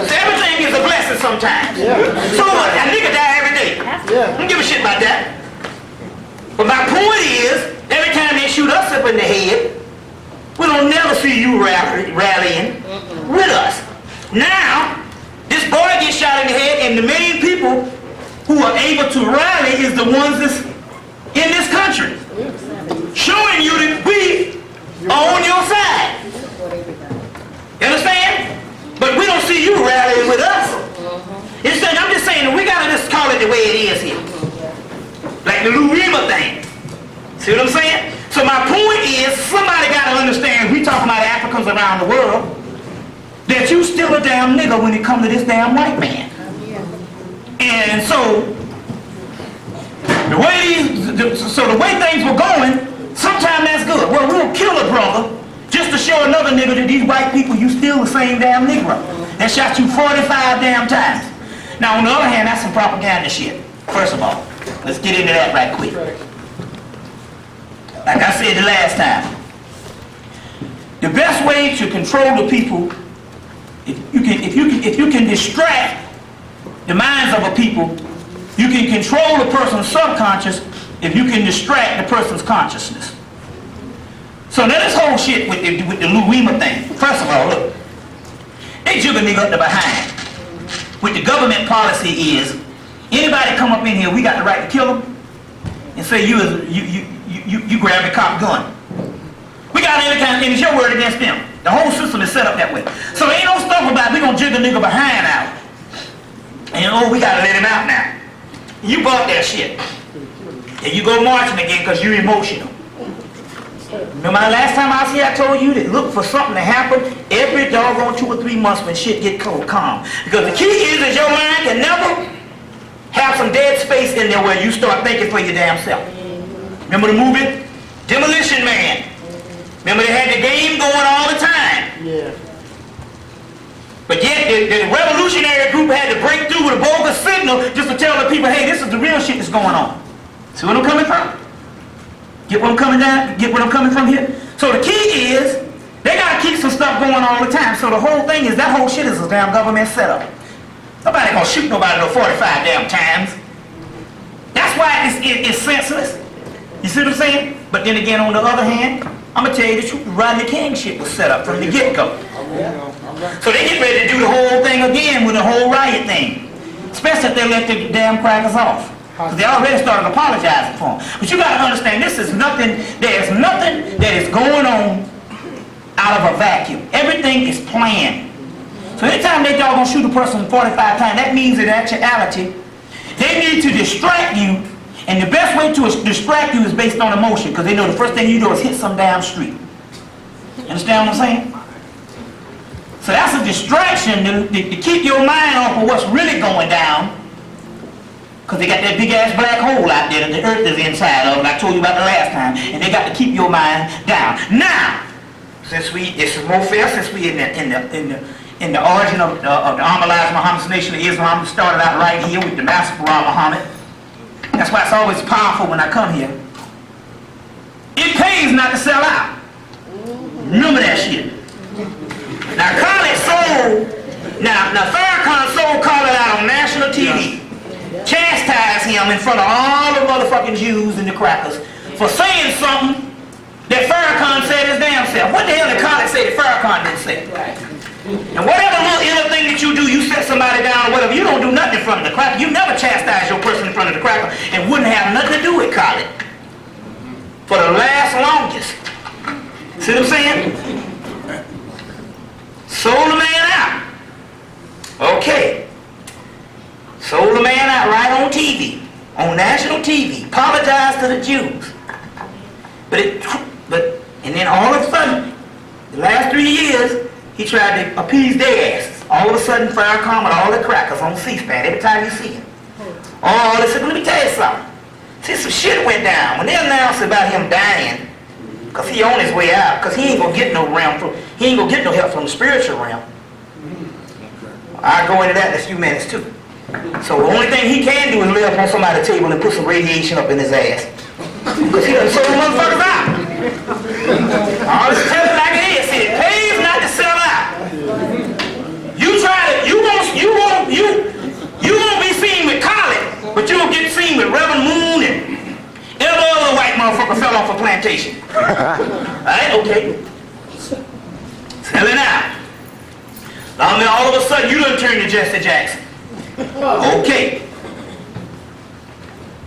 So everything is a blessing sometimes. Yeah. So what? A nigga die every day. Yeah. I don't give a shit about that. But my point is, every time they shoot us up in the head, we don't never see you rallying with us. Now, this boy gets shot in the head, and the main people who are able to rally is the ones that's in this country, showing you that we are on your side. You understand? But we don't see you rallying with us. I'm just saying that we gotta just call it the way it is here, like the Lou Reamer thing. See what I'm saying? So my point is, somebody gotta understand. We talking about Africans around the world. That you still a damn nigga when it comes to this damn white man. And so the way things were going, sometimes that's good. Well, we'll kill a brother just to show another nigga that these white people, you still the same damn Negro that shot you 45 damn times. Now on the other hand, that's some propaganda shit. First of all, let's get into that right quick. Like I said the last time, the best way to control the people, if you can distract the minds of a people, you can control the person's subconscious if you can distract the person's consciousness. So now this whole shit with the Lou Reamer thing, first of all, look, they jug a nigga up the behind. What the government policy is, anybody come up in here, we got the right to kill them, and say you grab the cop gun. We got any kind of thing, it's your word against them. The whole system is set up that way. So ain't no stuff about we gonna jig a nigga behind out. And we gotta let him out now. You bought that shit. And you go marching again because you're emotional. Remember the last time I was here, I told you to look for something to happen every doggone 2 or 3 months when shit get calm. Because the key is that your mind can never have some dead space in there where you start thinking for your damn self. Remember the movie? Demolition Man. Remember they had the game going all the time. Yeah. But yet the revolutionary group had to break through with a bogus signal just to tell the people, hey, this is the real shit that's going on. See where I'm coming from? Get where I'm coming down? Get where I'm coming from here? So the key is, they gotta keep some stuff going all the time. So the whole thing is, that whole shit is a damn government setup. Nobody gonna shoot nobody no 45 damn times. That's why it's senseless. You see what I'm saying? But then again, on the other hand, I'm gonna tell you the truth, the Rodney King shit was set up from the get-go. So they get ready to do the whole thing again with the whole riot thing. Especially if they let the damn crackers off. Because they already started apologizing for them. But you gotta understand, this is nothing, there's nothing that is going on out of a vacuum. Everything is planned. So anytime they doggone shoot a person 45 times, that means in actuality, they need to distract you. And the best way to distract you is based on emotion, because they know the first thing you do is hit some damn street. You understand what I'm saying? So that's a distraction to keep your mind off of what's really going down, because they got that big ass black hole out there that the earth is inside of, and I told you about the last time, and they got to keep your mind down. Now, since this is more fair, since we in the origin of the Ahmadiyya Muhammad's Nation of Islam, started out right here with the Master Quran Muhammad. That's why it's always powerful when I come here. It pays not to sell out. Remember that shit. Now Khaled sold, now Farrakhan sold Khaled out on national TV. Chastised him in front of all the motherfucking Jews and the crackers for saying something that Farrakhan said his damn self. What the hell did Khaled say that Farrakhan didn't say? And whatever little inner thing that you do, you set somebody down or whatever, you don't do nothing in front of the cracker. You never chastise your person in front of the cracker and wouldn't have nothing to do with Khaled. For the longest. See what I'm saying? Sold the man out. Okay. Sold the man out right on TV. On national TV. Apologized to the Jews. And then all of a sudden, the last 3 years, he tried to appease their asses. All of a sudden, Farrakhan with all the crackers on C-SPAN every time you see him. Oh, they said, let me tell you something. See, some shit went down. When they announced about him dying, because he on his way out, because he ain't gonna get no help from the spiritual realm. I'll go into that in a few minutes too. So the only thing he can do is lay up on somebody's table and put some radiation up in his ass. Because he done sold motherfuckers out. I'll just tell it like it is. See, it pays not to sell out. You won't be seen with Khaled, but you'll get seen with Reverend Moon and every other white motherfucker fell off a plantation. Alright, okay. Selling out. Now then all of a sudden you done turned to Jesse Jackson. Okay.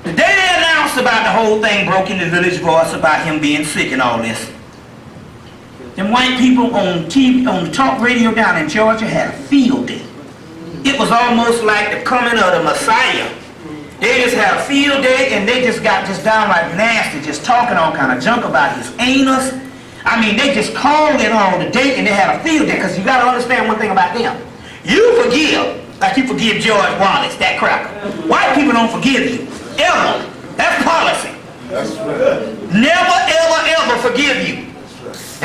The day they announced about the whole thing, broke in the village voice about him being sick and all this, them white people on TV, on the talk radio down in Georgia had a field day. It was almost like the coming of the Messiah. They just had a field day and they just got just downright nasty, just talking all kind of junk about his anus. I mean, they just called it on the date and they had a field day, because you got to understand one thing about them. You forgive like you forgive George Wallace, that cracker. White people don't forgive you. Ever. That's policy. That's right. Never, ever forgive you.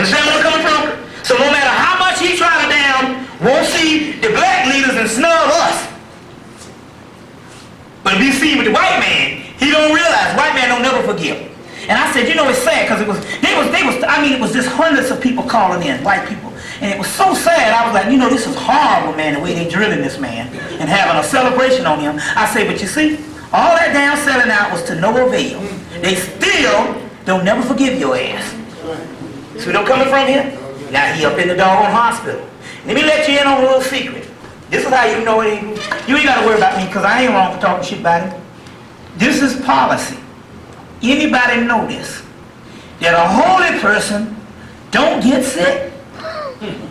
Understand where I'm coming from? So no matter how much he try to down, won't see the black leaders and snub us. But if you see with the white man, he don't realize white man don't never forgive. And I said, you know, it's sad, because it was just hundreds of people calling in, white people. And it was so sad. I was like, you know, this is horrible, man, the way they drilling this man and having a celebration on him. I say, but you see, all that damn selling out was to no avail. They still don't never forgive your ass. See where I'm coming from here? Now he up in the doggone hospital. Let me let you in on a little secret. This is how you know it ain't. You ain't got to worry about me, because I ain't wrong for talking shit about him. This is policy. Anybody know this? That a holy person don't get sick?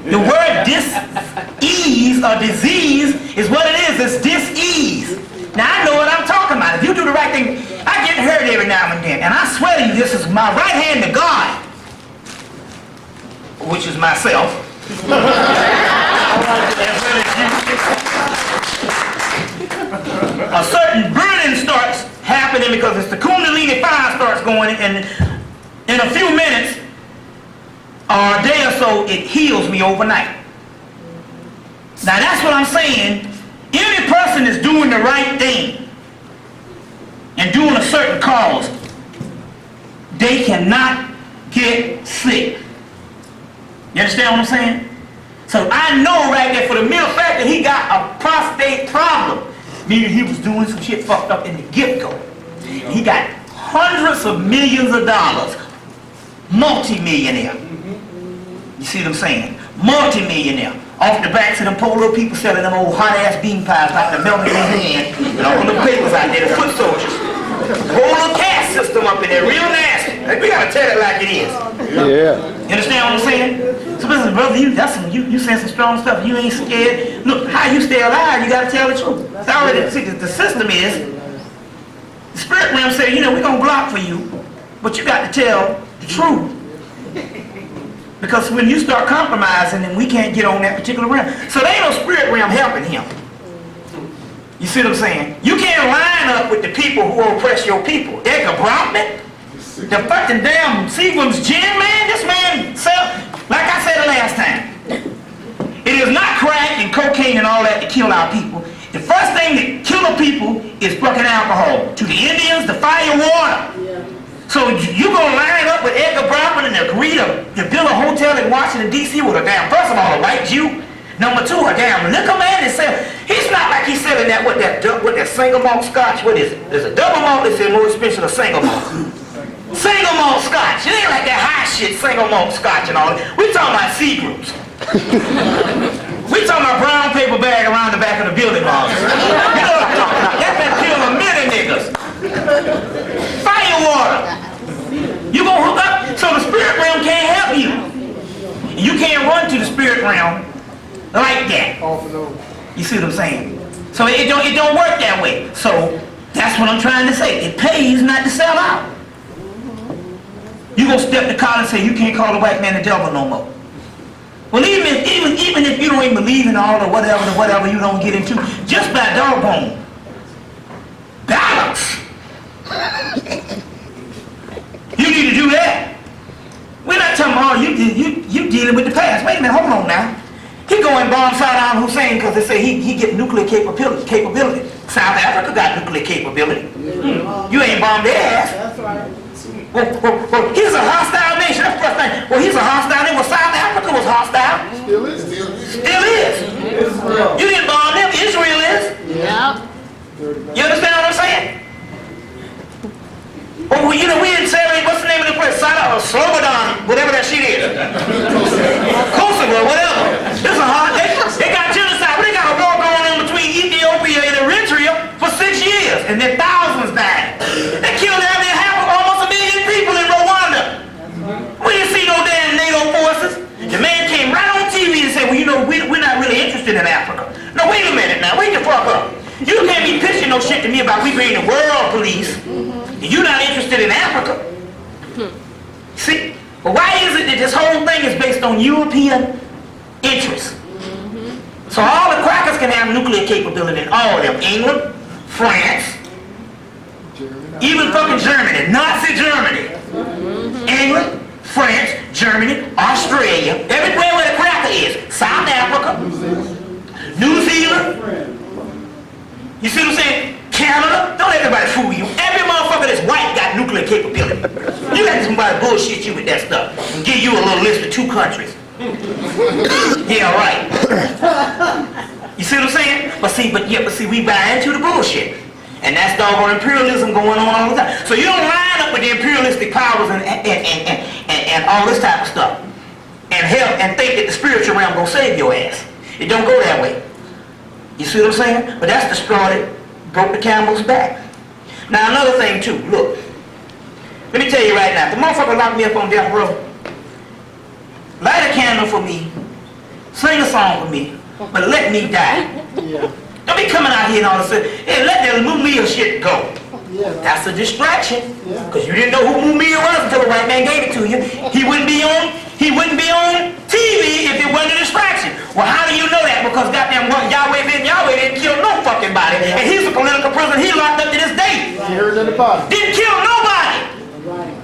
The word dis-ease or disease is what it is. It's dis-ease. Now I know what I'm talking about. If you do the right thing, I get hurt every now and then. And I swear to you, this is my right hand to God, which is myself. A certain burning starts happening because it's the Kundalini fire starts going, and in a few minutes or a day or so, it heals me overnight. Now that's what I'm saying. Any person is doing the right thing and doing a certain cause, they cannot get sick. You understand what I'm saying? So I know right there, for the mere fact that he got a prostate problem, meaning he was doing some shit fucked up in the get-go. He got hundreds of millions of dollars. Multi-millionaire. You see what I'm saying? Multi-millionaire. Off the backs of them poor little people selling them old hot-ass bean pies like the melting in their hand, and all the papers out there, the foot soldiers. Whole little caste system up in there, real nasty. Like, we gotta tell it like it is. Yeah. You understand what I'm saying? So listen, brother, you saying some strong stuff. You ain't scared. Look, how you stay alive, you gotta tell the truth. It's already, see, the system is, the spirit realm said, you know, we're gonna block for you, but you got to tell the truth. Because when you start compromising, then we can't get on that particular realm. So there ain't no spirit realm helping him. You see what I'm saying? You can't line up with the people who oppress your people. They're Brahmin. The fucking damn Seagram's gin, man. This man sell, like I said the last time, it is not crack and cocaine and all that to kill our people. The first thing that kill a people is fucking alcohol. To the Indians, the fire water. So you gonna line up with Edgar Brown and agree to build a hotel in Washington, D.C. with a damn, first of all, a white Jew. Number two, a damn liquor man is selling. He's not like he's selling that, what that single malt scotch, what is it? There's a double malt that's more expensive than single malt. Single malt scotch. It ain't like that high shit, single malt scotch and all that. We talking about C groups. We talking about brown paper bag around the back of the building walls. You know what I'm talking about? That kill a million niggas. Fire water. You gonna hook up so the spirit realm can't help you. You can't run to the spirit realm like that. You see what I'm saying? So it don't work that way. So that's what I'm trying to say. It pays not to sell out. You gonna step the collar and say you can't call the white man the devil no more. Well, even if you don't even believe in all the whatever you don't get into, just by doggone balance, you need to do that. We're not talking about you dealing with the past. Wait a minute, hold on now. He go and bomb Saddam Hussein because they say he get nuclear capability. South Africa got nuclear capability. You ain't bombed their ass. That's right. Well, he's a hostile nation. That's the first thing. Well, he's a hostile nation. Well, South Africa was hostile. Still is. Still is. You didn't bomb them. Israel is. Yeah. You understand what I'm saying? Well, you know, we didn't say, what's the name of the place? Slobodan, whatever that shit is. Kosovo, whatever. This is a hard, they got genocide, but they got a war going on between Ethiopia and Eritrea for 6 years, and then thousands died. They killed almost 1 million people in Rwanda. We didn't see no damn NATO forces. The man came right on TV and said, well, you know, we're not really interested in Africa. No, wait a minute now, wait the fuck up. You can't be pitching no shit to me about we being the world police. You're not interested in Africa. See? But why is it that this whole thing is based on European interests? So all the crackers can have nuclear capability in all of them. England, France, even fucking Germany, Nazi Germany. England, France, Germany, Australia, everywhere where the cracker is. South Africa, New Zealand. You see what I'm saying? Canada, don't let everybody fool you. Every motherfucker that's white got nuclear capability. You let somebody bullshit you with that stuff and give you a little list of 2 countries. Yeah, right. You see what I'm saying? But see, we buy into the bullshit. And that's doggone imperialism going on all the time. So you don't line up with the imperialistic powers and all this type of stuff and help and think that the spiritual realm gonna save your ass. It don't go that way. You see what I'm saying? But that's the straw that broke the camel's back. Now another thing too, look. Let me tell you right now, if the motherfucker locked me up on death row, light a candle for me, sing a song for me, but let me die. Yeah. Don't be coming out here and all of a sudden, hey, let that Mumia shit go. Yeah. That's a distraction. Yeah. Because you didn't know who Mumia was until the white man gave it to you. He wouldn't be on TV if it wasn't a distraction. Well, how do you know that? Because goddamn Yahweh didn't kill no fucking body. And he's a political prisoner. He locked up to this day. You heard it in the bottom. Didn't kill nobody. Right.